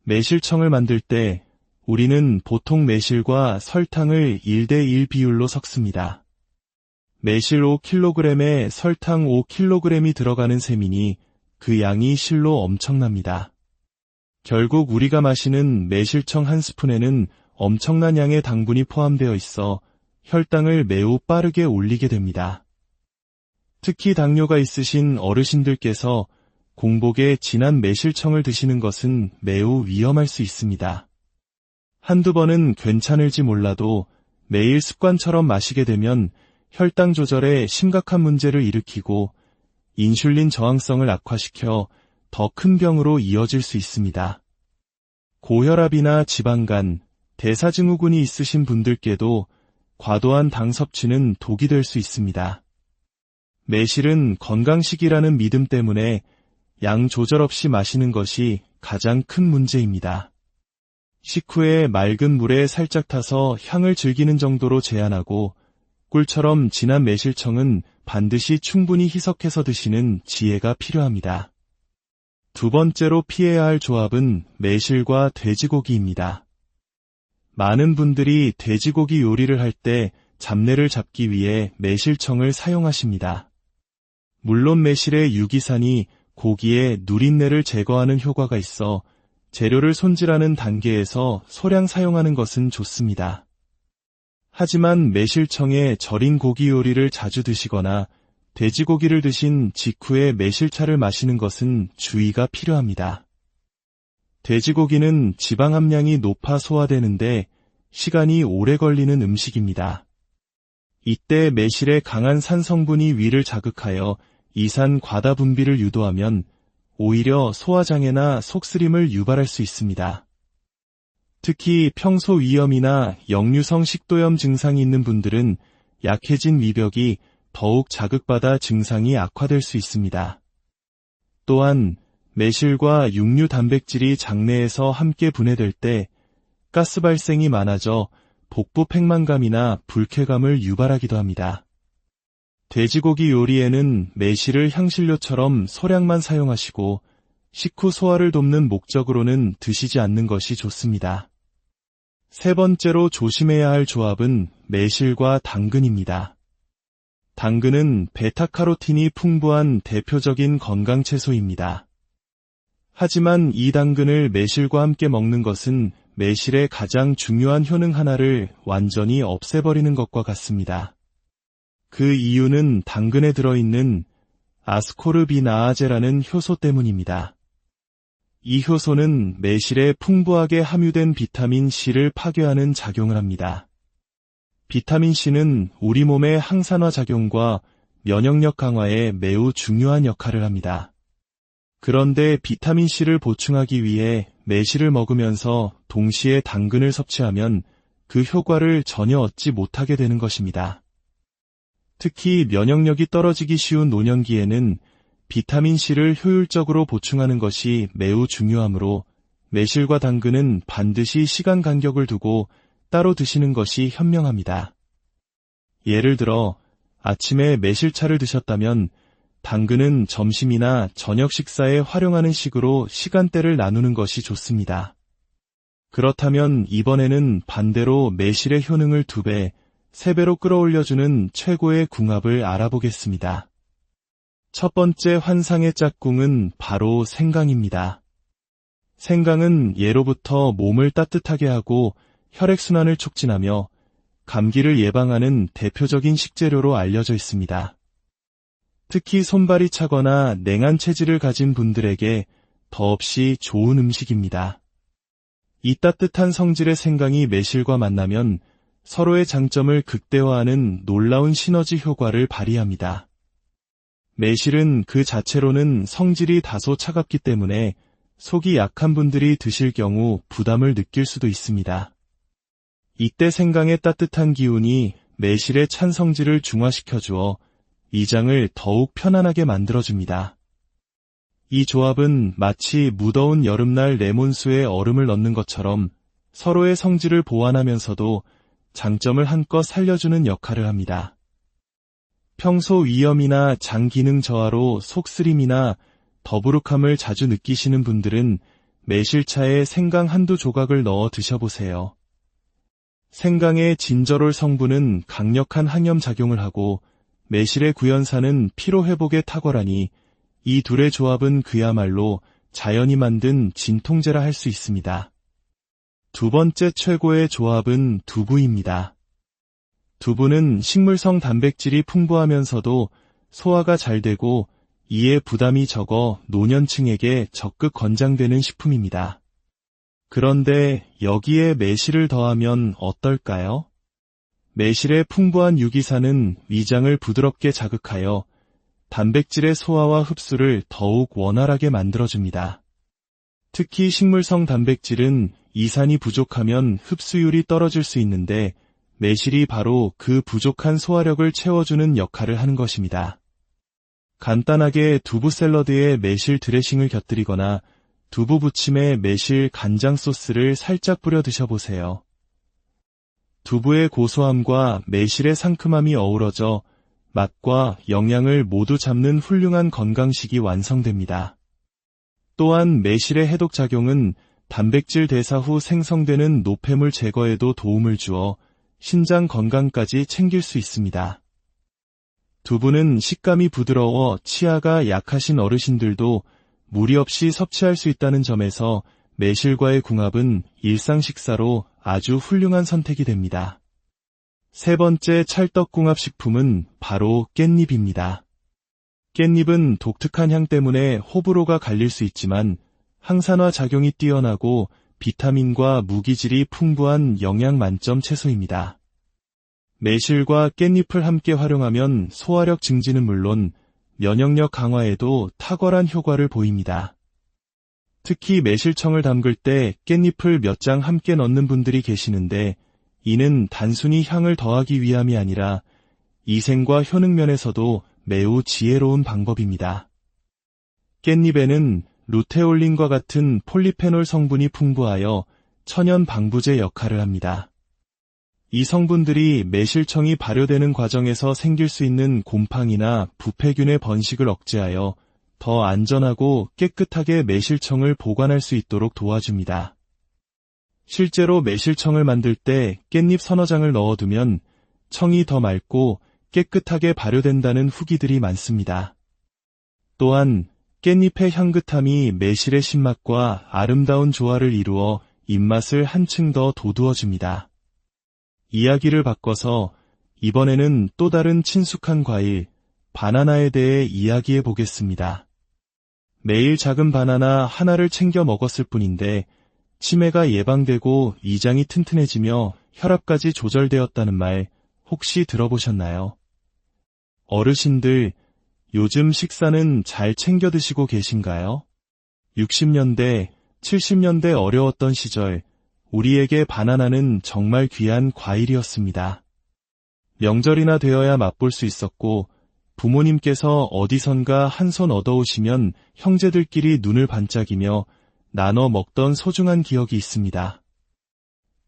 A: 매실청을 만들 때 우리는 보통 매실과 설탕을 1:1 비율로 섞습니다. 매실 5kg에 설탕 5kg이 들어가는 셈이니 그 양이 실로 엄청납니다. 결국 우리가 마시는 매실청 한 스푼에는 엄청난 양의 당분이 포함되어 있어 혈당을 매우 빠르게 올리게 됩니다. 특히 당뇨가 있으신 어르신들께서 공복에 진한 매실청을 드시는 것은 매우 위험할 수 있습니다. 한두 번은 괜찮을지 몰라도 매일 습관처럼 마시게 되면 혈당 조절에 심각한 문제를 일으키고 인슐린 저항성을 악화시켜 더 큰 병으로 이어질 수 있습니다. 고혈압이나 지방간, 대사증후군이 있으신 분들께도 과도한 당 섭취는 독이 될 수 있습니다. 매실은 건강식이라는 믿음 때문에 양 조절 없이 마시는 것이 가장 큰 문제입니다. 식후에 맑은 물에 살짝 타서 향을 즐기는 정도로 제한하고 꿀처럼 진한 매실청은 반드시 충분히 희석해서 드시는 지혜가 필요합니다. 두 번째로 피해야 할 조합은 매실과 돼지고기입니다. 많은 분들이 돼지고기 요리를 할 때 잡내를 잡기 위해 매실청을 사용하십니다. 물론 매실의 유기산이 고기의 누린내를 제거하는 효과가 있어 재료를 손질하는 단계에서 소량 사용하는 것은 좋습니다. 하지만 매실청에 절인 고기 요리를 자주 드시거나 돼지고기를 드신 직후에 매실차를 마시는 것은 주의가 필요합니다. 돼지고기는 지방 함량이 높아 소화되는데 시간이 오래 걸리는 음식입니다. 이때 매실의 강한 산 성분이 위를 자극하여 이산 과다 분비를 유도하면 오히려 소화장애나 속쓰림을 유발할 수 있습니다. 특히 평소 위염이나 역류성 식도염 증상이 있는 분들은 약해진 위벽이 더욱 자극받아 증상이 악화될 수 있습니다. 또한 매실과 육류 단백질이 장내에서 함께 분해될 때 가스 발생이 많아져 복부 팽만감이나 불쾌감을 유발하기도 합니다. 돼지고기 요리에는 매실을 향신료처럼 소량만 사용하시고 식후 소화를 돕는 목적으로는 드시지 않는 것이 좋습니다. 세 번째로 조심해야 할 조합은 매실과 당근입니다. 당근은 베타카로틴이 풍부한 대표적인 건강 채소입니다. 하지만 이 당근을 매실과 함께 먹는 것은 매실의 가장 중요한 효능 하나를 완전히 없애버리는 것과 같습니다. 그 이유는 당근에 들어있는 아스코르비나아제라는 효소 때문입니다. 이 효소는 매실에 풍부하게 함유된 비타민 C를 파괴하는 작용을 합니다. 비타민 C는 우리 몸의 항산화 작용과 면역력 강화에 매우 중요한 역할을 합니다. 그런데 비타민 C를 보충하기 위해 매실을 먹으면서 동시에 당근을 섭취하면 그 효과를 전혀 얻지 못하게 되는 것입니다. 특히 면역력이 떨어지기 쉬운 노년기에는 비타민 C를 효율적으로 보충하는 것이 매우 중요하므로 매실과 당근은 반드시 시간 간격을 두고 따로 드시는 것이 현명합니다. 예를 들어 아침에 매실차를 드셨다면 당근은 점심이나 저녁 식사에 활용하는 식으로 시간대를 나누는 것이 좋습니다. 그렇다면 이번에는 반대로 매실의 효능을 2배, 3배로 끌어올려주는 최고의 궁합을 알아보겠습니다. 첫 번째 환상의 짝꿍은 바로 생강입니다. 생강은 예로부터 몸을 따뜻하게 하고 혈액순환을 촉진하며 감기를 예방하는 대표적인 식재료로 알려져 있습니다. 특히 손발이 차거나 냉한 체질을 가진 분들에게 더없이 좋은 음식입니다. 이 따뜻한 성질의 생강이 매실과 만나면 서로의 장점을 극대화하는 놀라운 시너지 효과를 발휘합니다. 매실은 그 자체로는 성질이 다소 차갑기 때문에 속이 약한 분들이 드실 경우 부담을 느낄 수도 있습니다. 이때 생강의 따뜻한 기운이 매실의 찬 성질을 중화시켜주어 위장을 더욱 편안하게 만들어줍니다. 이 조합은 마치 무더운 여름날 레몬수에 얼음을 넣는 것처럼 서로의 성질을 보완하면서도 장점을 한껏 살려주는 역할을 합니다. 평소 위염이나 장 기능 저하로 속쓰림이나 더부룩함을 자주 느끼시는 분들은 매실차에 생강 한두 조각을 넣어 드셔보세요. 생강의 진저롤 성분은 강력한 항염 작용을 하고 매실의 구연산은 피로회복에 탁월하니 이 둘의 조합은 그야말로 자연이 만든 진통제라 할 수 있습니다. 두 번째 최고의 조합은 두부입니다. 두부는 식물성 단백질이 풍부하면서도 소화가 잘 되고 이에 부담이 적어 노년층에게 적극 권장되는 식품입니다. 그런데 여기에 매실을 더하면 어떨까요? 매실의 풍부한 유기산은 위장을 부드럽게 자극하여 단백질의 소화와 흡수를 더욱 원활하게 만들어줍니다. 특히 식물성 단백질은 이산이 부족하면 흡수율이 떨어질 수 있는데 매실이 바로 그 부족한 소화력을 채워주는 역할을 하는 것입니다. 간단하게 두부 샐러드에 매실 드레싱을 곁들이거나 두부 부침에 매실 간장 소스를 살짝 뿌려 드셔보세요. 두부의 고소함과 매실의 상큼함이 어우러져 맛과 영양을 모두 잡는 훌륭한 건강식이 완성됩니다. 또한 매실의 해독작용은 단백질 대사 후 생성되는 노폐물 제거에도 도움을 주어 신장 건강까지 챙길 수 있습니다. 두부는 식감이 부드러워 치아가 약하신 어르신들도 무리 없이 섭취할 수 있다는 점에서 매실과의 궁합은 일상 식사로 아주 훌륭한 선택이 됩니다. 세 번째 찰떡궁합식품은 바로 깻잎입니다. 깻잎은 독특한 향 때문에 호불호가 갈릴 수 있지만 항산화 작용이 뛰어나고 비타민과 무기질이 풍부한 영양 만점 채소입니다. 매실과 깻잎을 함께 활용하면 소화력 증진은 물론 면역력 강화에도 탁월한 효과를 보입니다. 특히 매실청을 담글 때 깻잎을 몇 장 함께 넣는 분들이 계시는데 이는 단순히 향을 더하기 위함이 아니라 위생과 효능 면에서도 매우 지혜로운 방법입니다. 깻잎에는 루테올린과 같은 폴리페놀 성분이 풍부하여 천연 방부제 역할을 합니다. 이 성분들이 매실청이 발효되는 과정에서 생길 수 있는 곰팡이나 부패균의 번식을 억제하여 더 안전하고 깨끗하게 매실청을 보관할 수 있도록 도와줍니다. 실제로 매실청을 만들 때 깻잎 서너 장을 넣어두면 청이 더 맑고 깨끗하게 발효된다는 후기들이 많습니다. 또한 깻잎의 향긋함이 매실의 신맛과 아름다운 조화를 이루어 입맛을 한층 더 돋우어줍니다. 이야기를 바꿔서 이번에는 또 다른 친숙한 과일, 바나나에 대해 이야기해 보겠습니다. 매일 작은 바나나 하나를 챙겨 먹었을 뿐인데 치매가 예방되고 위장이 튼튼해지며 혈압까지 조절되었다는 말 혹시 들어보셨나요? 어르신들, 요즘 식사는 잘 챙겨 드시고 계신가요? 60년대, 70년대 어려웠던 시절, 우리에게 바나나는 정말 귀한 과일이었습니다. 명절이나 되어야 맛볼 수 있었고 부모님께서 어디선가 한 손 얻어오시면 형제들끼리 눈을 반짝이며 나눠 먹던 소중한 기억이 있습니다.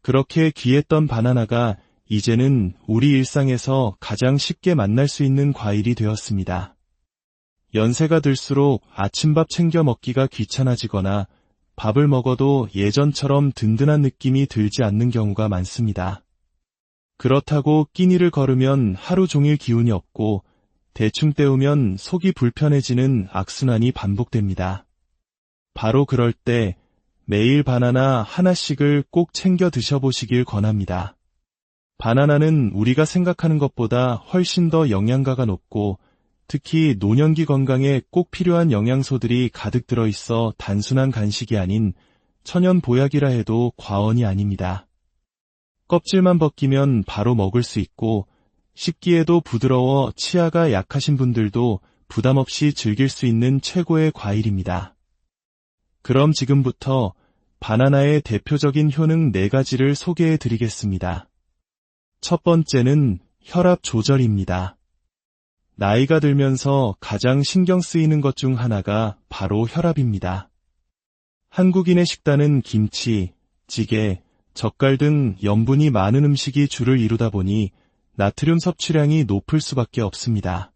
A: 그렇게 귀했던 바나나가 이제는 우리 일상에서 가장 쉽게 만날 수 있는 과일이 되었습니다. 연세가 들수록 아침밥 챙겨 먹기가 귀찮아지거나 밥을 먹어도 예전처럼 든든한 느낌이 들지 않는 경우가 많습니다. 그렇다고 끼니를 걸으면 하루 종일 기운이 없고 대충 때우면 속이 불편해지는 악순환이 반복됩니다. 바로 그럴 때 매일 바나나 하나씩을 꼭 챙겨 드셔보시길 권합니다. 바나나는 우리가 생각하는 것보다 훨씬 더 영양가가 높고 특히 노년기 건강에 꼭 필요한 영양소들이 가득 들어있어 단순한 간식이 아닌 천연 보약이라 해도 과언이 아닙니다. 껍질만 벗기면 바로 먹을 수 있고 씹기에도 부드러워 치아가 약하신 분들도 부담 없이 즐길 수 있는 최고의 과일입니다. 그럼 지금부터 바나나의 대표적인 효능 4가지를 소개해 드리겠습니다. 첫 번째는 혈압 조절입니다. 나이가 들면서 가장 신경 쓰이는 것 중 하나가 바로 혈압입니다. 한국인의 식단은 김치, 찌개, 젓갈 등 염분이 많은 음식이 주를 이루다 보니 나트륨 섭취량이 높을 수밖에 없습니다.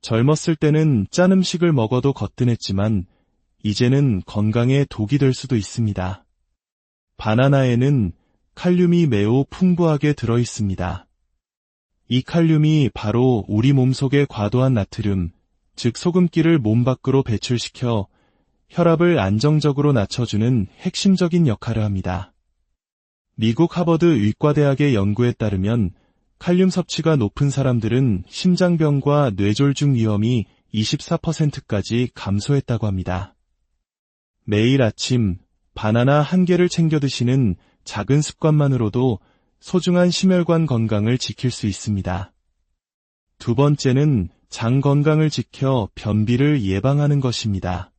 A: 젊었을 때는 짠 음식을 먹어도 거뜬했지만 이제는 건강에 독이 될 수도 있습니다. 바나나에는 칼륨이 매우 풍부하게 들어 있습니다. 이 칼륨이 바로 우리 몸속의 과도한 나트륨, 즉 소금기를 몸 밖으로 배출시켜 혈압을 안정적으로 낮춰주는 핵심적인 역할을 합니다. 미국 하버드 의과대학의 연구에 따르면 칼륨 섭취가 높은 사람들은 심장병과 뇌졸중 위험이 24%까지 감소했다고 합니다. 매일 아침 바나나 한 개를 챙겨 드시는 작은 습관만으로도 소중한 심혈관 건강을 지킬 수 있습니다. 두 번째는 장 건강을 지켜 변비를 예방하는 것입니다.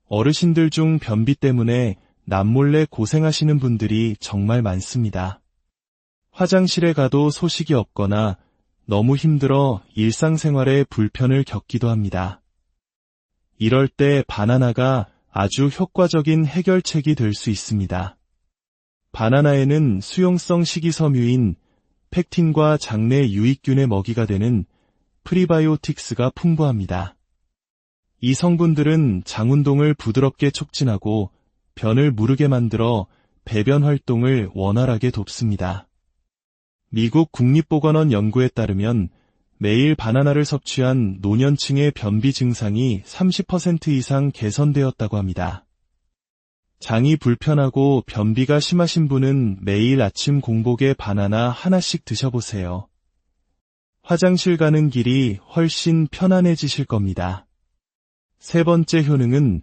A: 어르신들 중 변비 때문에 남몰래 고생하시는 분들이 정말 많습니다. 화장실에 가도 소식이 없거나 너무 힘들어 일상생활에 불편을 겪기도 합니다. 이럴 때 바나나가 아주 효과적인 해결책이 될 수 있습니다. 바나나에는 수용성 식이섬유인 팩틴과 장내 유익균의 먹이가 되는 프리바이오틱스가 풍부합니다. 이 성분들은 장 운동을 부드럽게 촉진하고 변을 무르게 만들어 배변 활동을 원활하게 돕습니다. 미국 국립보건원 연구에 따르면 매일 바나나를 섭취한 노년층의 변비 증상이 30% 이상 개선되었다고 합니다. 장이 불편하고 변비가 심하신 분은 매일 아침 공복에 바나나 하나씩 드셔보세요. 화장실 가는 길이 훨씬 편안해지실 겁니다. 세 번째 효능은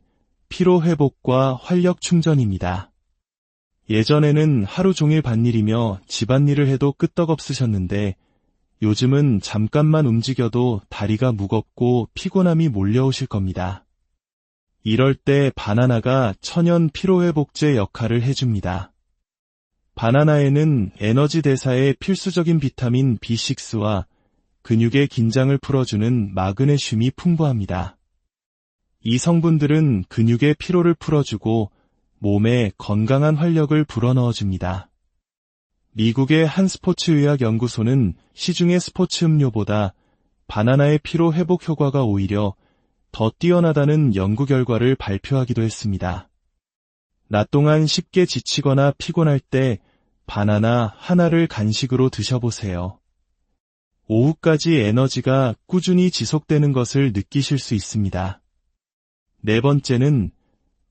A: 피로 회복과 활력 충전입니다. 예전에는 하루 종일 밭일이며 집안일을 해도 끄떡없으셨는데 요즘은 잠깐만 움직여도 다리가 무겁고 피곤함이 몰려오실 겁니다. 이럴 때 바나나가 천연 피로회복제 역할을 해줍니다. 바나나에는 에너지 대사에 필수적인 비타민 B6와 근육의 긴장을 풀어주는 마그네슘이 풍부합니다. 이 성분들은 근육의 피로를 풀어주고 몸에 건강한 활력을 불어넣어줍니다. 미국의 한 스포츠의학 연구소는 시중의 스포츠 음료보다 바나나의 피로 회복 효과가 오히려 더 뛰어나다는 연구 결과를 발표하기도 했습니다. 낮 동안 쉽게 지치거나 피곤할 때 바나나 하나를 간식으로 드셔보세요. 오후까지 에너지가 꾸준히 지속되는 것을 느끼실 수 있습니다. 네 번째는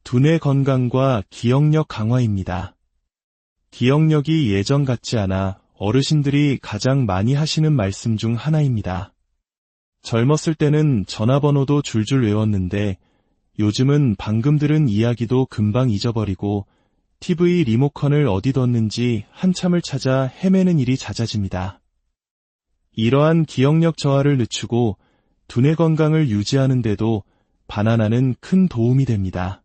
A: 두뇌 건강과 기억력 강화입니다. 기억력이 예전 같지 않아 어르신들이 가장 많이 하시는 말씀 중 하나입니다. 젊었을 때는 전화번호도 줄줄 외웠는데 요즘은 방금 들은 이야기도 금방 잊어버리고 TV 리모컨을 어디 뒀는지 한참을 찾아 헤매는 일이 잦아집니다. 이러한 기억력 저하를 늦추고 두뇌 건강을 유지하는 데도 바나나는 큰 도움이 됩니다.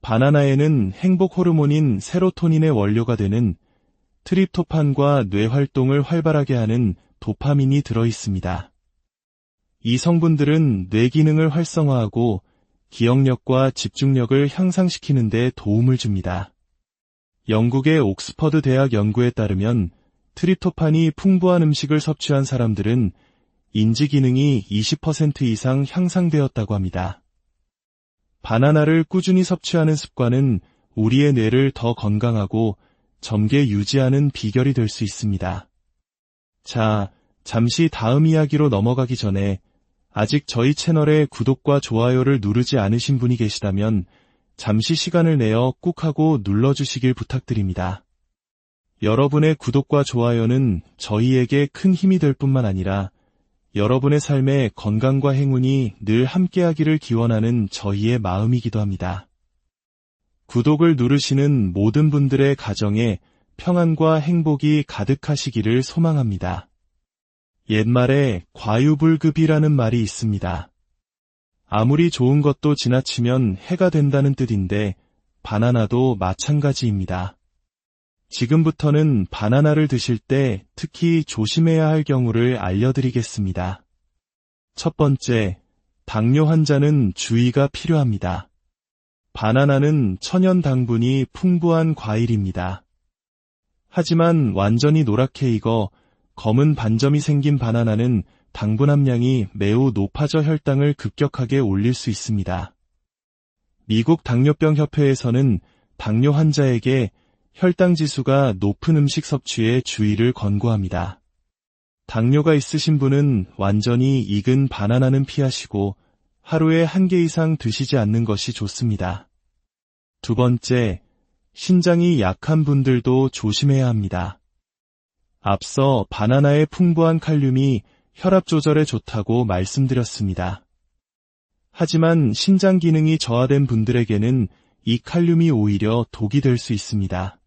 A: 바나나에는 행복 호르몬인 세로토닌의 원료가 되는 트립토판과 뇌 활동을 활발하게 하는 도파민이 들어 있습니다. 이 성분들은 뇌 기능을 활성화하고 기억력과 집중력을 향상시키는 데 도움을 줍니다. 영국의 옥스퍼드 대학 연구에 따르면 트립토판이 풍부한 음식을 섭취한 사람들은 인지 기능이 20% 이상 향상되었다고 합니다. 바나나를 꾸준히 섭취하는 습관은 우리의 뇌를 더 건강하고 젊게 유지하는 비결이 될 수 있습니다. 자, 잠시 다음 이야기로 넘어가기 전에 아직 저희 채널에 구독과 좋아요를 누르지 않으신 분이 계시다면 잠시 시간을 내어 꾹 하고 눌러주시길 부탁드립니다. 여러분의 구독과 좋아요는 저희에게 큰 힘이 될 뿐만 아니라 여러분의 삶에 건강과 행운이 늘 함께하기를 기원하는 저희의 마음이기도 합니다. 구독을 누르시는 모든 분들의 가정에 평안과 행복이 가득하시기를 소망합니다. 옛말에 과유불급이라는 말이 있습니다. 아무리 좋은 것도 지나치면 해가 된다는 뜻인데 바나나도 마찬가지입니다. 지금부터는 바나나를 드실 때 특히 조심해야 할 경우를 알려드리겠습니다. 첫 번째, 당뇨 환자는 주의가 필요합니다. 바나나는 천연 당분이 풍부한 과일입니다. 하지만 완전히 노랗게 익어 검은 반점이 생긴 바나나는 당분 함량이 매우 높아져 혈당을 급격하게 올릴 수 있습니다. 미국 당뇨병 협회에서는 당뇨 환자에게 혈당 지수가 높은 음식 섭취에 주의를 권고합니다. 당뇨가 있으신 분은 완전히 익은 바나나는 피하시고 하루에 1개 이상 드시지 않는 것이 좋습니다. 두 번째, 신장이 약한 분들도 조심해야 합니다. 앞서 바나나의 풍부한 칼륨이 혈압 조절에 좋다고 말씀드렸습니다. 하지만 신장 기능이 저하된 분들에게는 이 칼륨이 오히려 독이 될 수 있습니다.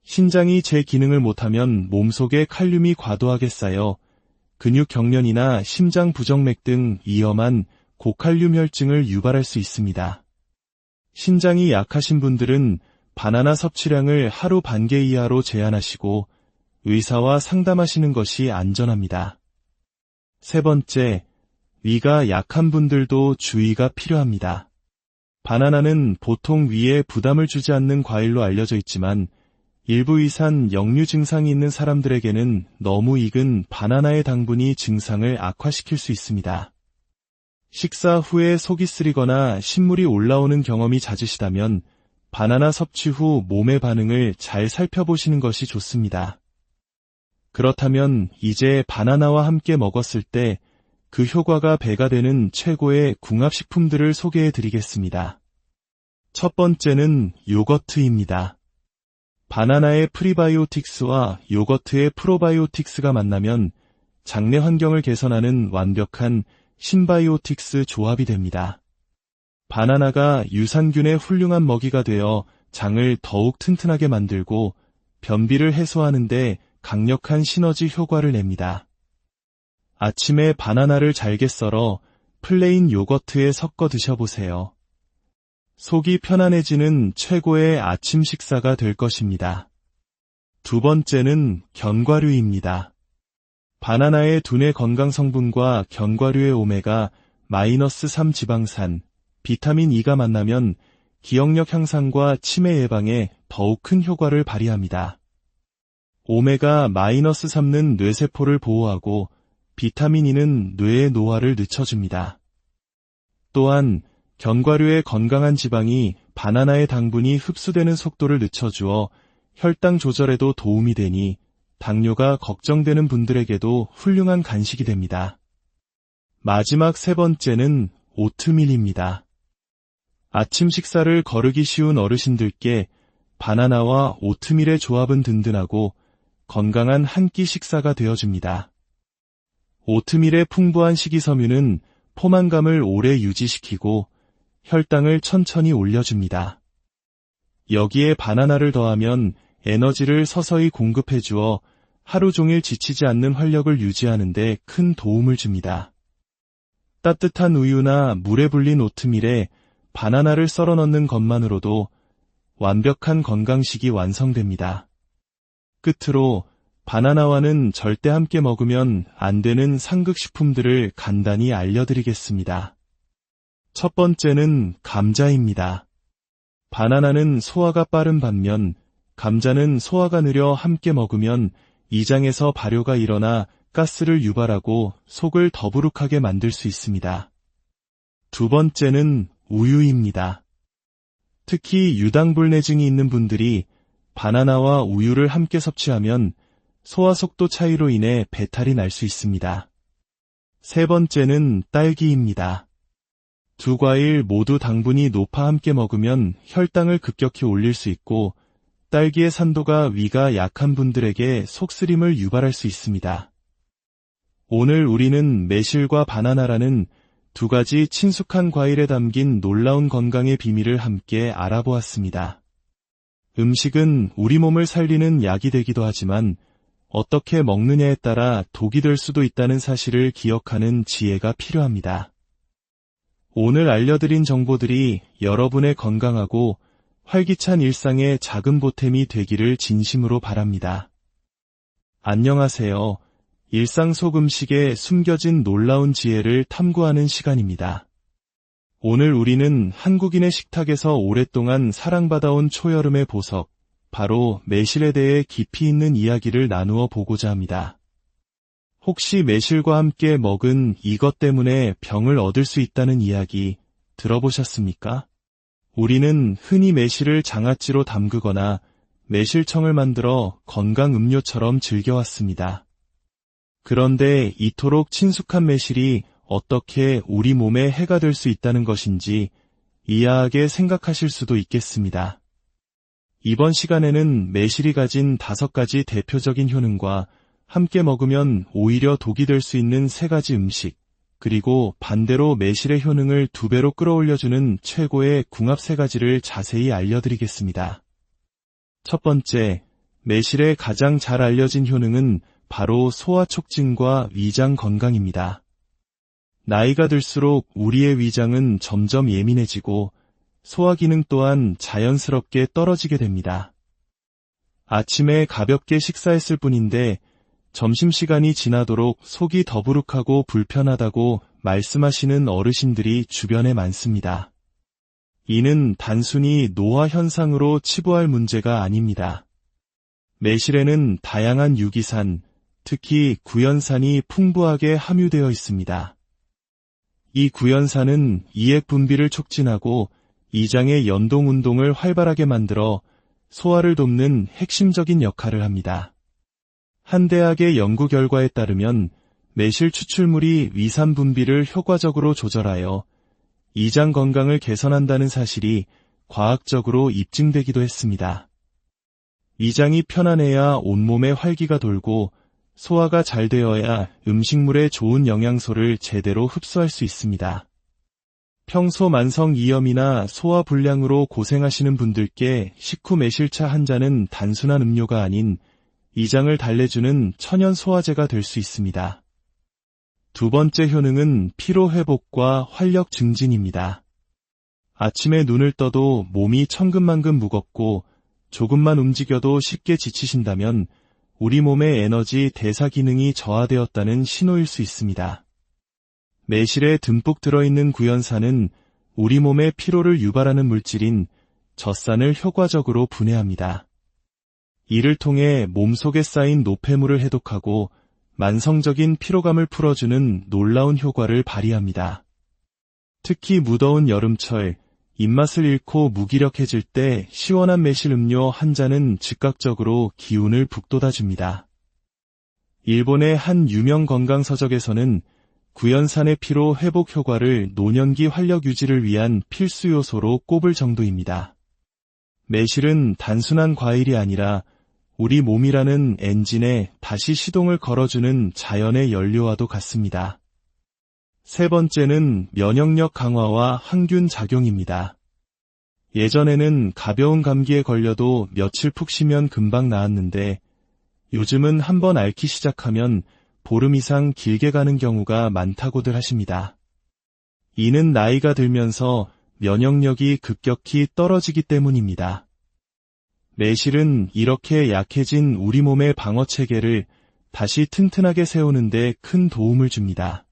A: 신장이 제 기능을 못하면 몸속에 칼륨이 과도하게 쌓여 근육 경련이나 심장 부정맥 등 위험한 고칼륨 혈증을 유발할 수 있습니다. 신장이 약하신 분들은 바나나 섭취량을 하루 1개 이하로 제한하시고 의사와 상담하시는 것이 안전합니다. 세 번째, 위가 약한 분들도 주의가 필요합니다. 바나나는 보통 위에 부담을 주지 않는 과일로 알려져 있지만 일부 위산 역류 증상이 있는 사람들에게는 너무 익은 바나나의 당분이 증상을 악화시킬 수 있습니다. 식사 후에 속이 쓰리거나 신물이 올라오는 경험이 잦으시다면 바나나 섭취 후 몸의 반응을 잘 살펴보시는 것이 좋습니다. 그렇다면 이제 바나나와 함께 먹었을 때 그 효과가 배가 되는 최고의 궁합식품들을 소개해 드리겠습니다. 첫 번째는 요거트입니다. 바나나의 프리바이오틱스와 요거트의 프로바이오틱스가 만나면 장내 환경을 개선하는 완벽한 신바이오틱스 조합이 됩니다. 바나나가 유산균의 훌륭한 먹이가 되어 장을 더욱 튼튼하게 만들고 변비를 해소하는 데 강력한 시너지 효과를 냅니다. 아침에 바나나를 잘게 썰어 플레인 요거트에 섞어 드셔보세요. 속이 편안해지는 최고의 아침 식사가 될 것입니다. 두 번째는 견과류입니다. 바나나의 두뇌 건강 성분과 견과류의 오메가-3 지방산, 비타민 E가 만나면 기억력 향상과 치매 예방에 더욱 큰 효과를 발휘합니다. 오메가-3는 뇌세포를 보호하고 비타민 E는 뇌의 노화를 늦춰줍니다. 또한 견과류의 건강한 지방이 바나나의 당분이 흡수되는 속도를 늦춰주어 혈당 조절에도 도움이 되니 당뇨가 걱정되는 분들에게도 훌륭한 간식이 됩니다. 마지막 세 번째는 오트밀입니다. 아침 식사를 거르기 쉬운 어르신들께 바나나와 오트밀의 조합은 든든하고 건강한 한 끼 식사가 되어줍니다. 오트밀의 풍부한 식이섬유는 포만감을 오래 유지시키고 혈당을 천천히 올려줍니다. 여기에 바나나를 더하면 에너지를 서서히 공급해주어 하루 종일 지치지 않는 활력을 유지하는 데 큰 도움을 줍니다. 따뜻한 우유나 물에 불린 오트밀에 바나나를 썰어 넣는 것만으로도 완벽한 건강식이 완성됩니다. 끝으로 바나나와는 절대 함께 먹으면 안 되는 상극식품들을 간단히 알려드리겠습니다. 첫 번째는 감자입니다. 바나나는 소화가 빠른 반면 감자는 소화가 느려 함께 먹으면 이장에서 발효가 일어나 가스를 유발하고 속을 더부룩하게 만들 수 있습니다. 두 번째는 우유입니다. 특히 유당불내증이 있는 분들이 바나나와 우유를 함께 섭취하면 소화 속도 차이로 인해 배탈이 날 수 있습니다. 세 번째는 딸기입니다. 두 과일 모두 당분이 높아 함께 먹으면 혈당을 급격히 올릴 수 있고 딸기의 산도가 위가 약한 분들에게 속쓰림을 유발할 수 있습니다. 오늘 우리는 매실과 바나나라는 두 가지 친숙한 과일에 담긴 놀라운 건강의 비밀을 함께 알아보았습니다. 음식은 우리 몸을 살리는 약이 되기도 하지만 어떻게 먹느냐에 따라 독이 될 수도 있다는 사실을 기억하는 지혜가 필요합니다. 오늘 알려드린 정보들이 여러분의 건강하고 활기찬 일상의 작은 보탬이 되기를 진심으로 바랍니다. 안녕하세요. 일상 속 음식에 숨겨진 놀라운 지혜를 탐구하는 시간입니다. 오늘 우리는 한국인의 식탁에서 오랫동안 사랑받아온 초여름의 보석, 바로 매실에 대해 깊이 있는 이야기를 나누어 보고자 합니다. 혹시 매실과 함께 먹은 이것 때문에 병을 얻을 수 있다는 이야기 들어보셨습니까? 우리는 흔히 매실을 장아찌로 담그거나 매실청을 만들어 건강 음료처럼 즐겨왔습니다. 그런데 이토록 친숙한 매실이 어떻게 우리 몸에 해가 될 수 있다는 것인지 이해하게 생각하실 수도 있겠습니다. 이번 시간에는 매실이 가진 5가지 대표적인 효능과 함께 먹으면 오히려 독이 될 수 있는 3가지 음식, 그리고 반대로 매실의 효능을 2배로 끌어올려주는 최고의 궁합 3가지를 자세히 알려드리겠습니다. 첫 번째, 매실의 가장 잘 알려진 효능은 바로 소화 촉진과 위장 건강입니다. 나이가 들수록 우리의 위장은 점점 예민해지고 소화 기능 또한 자연스럽게 떨어지게 됩니다. 아침에 가볍게 식사했을 뿐인데 점심시간이 지나도록 속이 더부룩하고 불편하다고 말씀하시는 어르신들이 주변에 많습니다. 이는 단순히 노화 현상으로 치부할 문제가 아닙니다. 매실에는 다양한 유기산, 특히 구연산이 풍부하게 함유되어 있습니다. 이 구연산은 이액 분비를 촉진하고 이장의 연동 운동을 활발하게 만들어 소화를 돕는 핵심적인 역할을 합니다. 한 대학의 연구 결과에 따르면 매실 추출물이 위산 분비를 효과적으로 조절하여 이장 건강을 개선한다는 사실이 과학적으로 입증되기도 했습니다. 위장이 편안해야 온몸에 활기가 돌고 소화가 잘 되어야 음식물의 좋은 영양소를 제대로 흡수할 수 있습니다. 평소 만성 이염이나 소화 불량으로 고생하시는 분들께 식후 매실차 한 잔은 단순한 음료가 아닌 이장을 달래주는 천연 소화제가 될 수 있습니다. 두 번째 효능은 피로 회복과 활력 증진입니다. 아침에 눈을 떠도 몸이 천근만근 무겁고 조금만 움직여도 쉽게 지치신다면 우리 몸의 에너지 대사 기능이 저하되었다는 신호일 수 있습니다. 매실에 듬뿍 들어있는 구연산은 우리 몸의 피로를 유발하는 물질인 젖산을 효과적으로 분해합니다. 이를 통해 몸속에 쌓인 노폐물을 해독하고 만성적인 피로감을 풀어주는 놀라운 효과를 발휘합니다. 특히 무더운 여름철, 입맛을 잃고 무기력해질 때 시원한 매실 음료 한 잔은 즉각적으로 기운을 북돋아줍니다. 일본의 한 유명 건강서적에서는 구연산의 피로 회복 효과를 노년기 활력 유지를 위한 필수 요소로 꼽을 정도입니다. 매실은 단순한 과일이 아니라 우리 몸이라는 엔진에 다시 시동을 걸어주는 자연의 연료와도 같습니다. 세 번째는 면역력 강화와 항균 작용입니다. 예전에는 가벼운 감기에 걸려도 며칠 푹 쉬면 금방 나았는데 요즘은 한번 앓기 시작하면 보름 이상 길게 가는 경우가 많다고들 하십니다. 이는 나이가 들면서 면역력이 급격히 떨어지기 때문입니다. 매실은 이렇게 약해진 우리 몸의 방어 체계를 다시 튼튼하게 세우는데 큰 도움을 줍니다.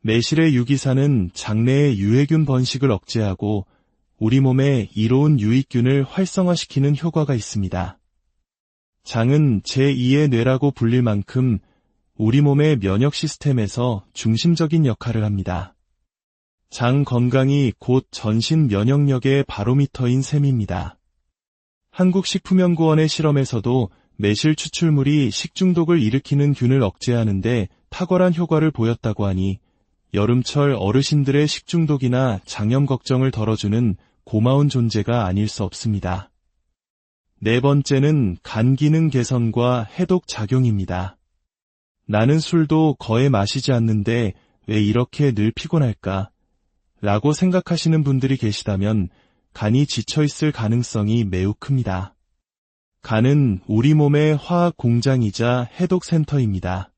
A: 매실의 유기산은 장내의 유해균 번식을 억제하고 우리 몸에 이로운 유익균을 활성화시키는 효과가 있습니다. 장은 제2의 뇌라고 불릴 만큼 우리 몸의 면역 시스템에서 중심적인 역할을 합니다. 장 건강이 곧 전신 면역력의 바로미터인 셈입니다. 한국식품연구원의 실험에서도 매실 추출물이 식중독을 일으키는 균을 억제하는데 탁월한 효과를 보였다고 하니 여름철 어르신들의 식중독이나 장염 걱정을 덜어주는 고마운 존재가 아닐 수 없습니다. 네 번째는 간 기능 개선과 해독 작용입니다. 나는 술도 거의 마시지 않는데 왜 이렇게 늘 피곤할까? 라고 생각하시는 분들이 계시다면 간이 지쳐있을 가능성이 매우 큽니다. 간은 우리 몸의 화학 공장이자 해독센터입니다.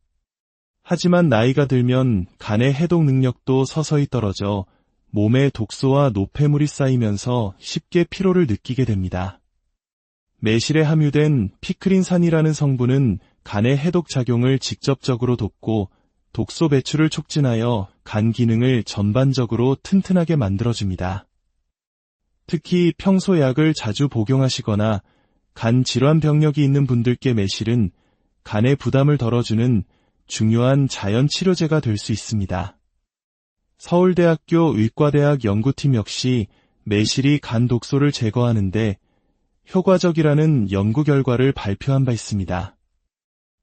A: 하지만 나이가 들면 간의 해독 능력도 서서히 떨어져 몸에 독소와 노폐물이 쌓이면서 쉽게 피로를 느끼게 됩니다. 매실에 함유된 피크린산이라는 성분은 간의 해독 작용을 직접적으로 돕고 독소 배출을 촉진하여 간 기능을 전반적으로 튼튼하게 만들어줍니다. 특히 평소 약을 자주 복용하시거나 간 질환 병력이 있는 분들께 매실은 간의 부담을 덜어주는 중요한 자연 치료제가 될 수 있습니다. 서울대학교 의과대학 연구팀 역시 매실이 간 독소를 제거하는데 효과적이라는 연구 결과를 발표한 바 있습니다.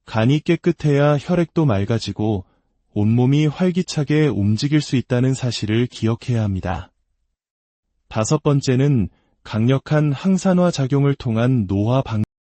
A: 간이 깨끗해야 혈액도 맑아지고 온몸이 활기차게 움직일 수 있다는 사실을 기억해야 합니다. 5번째는 강력한 항산화 작용을 통한 노화 방지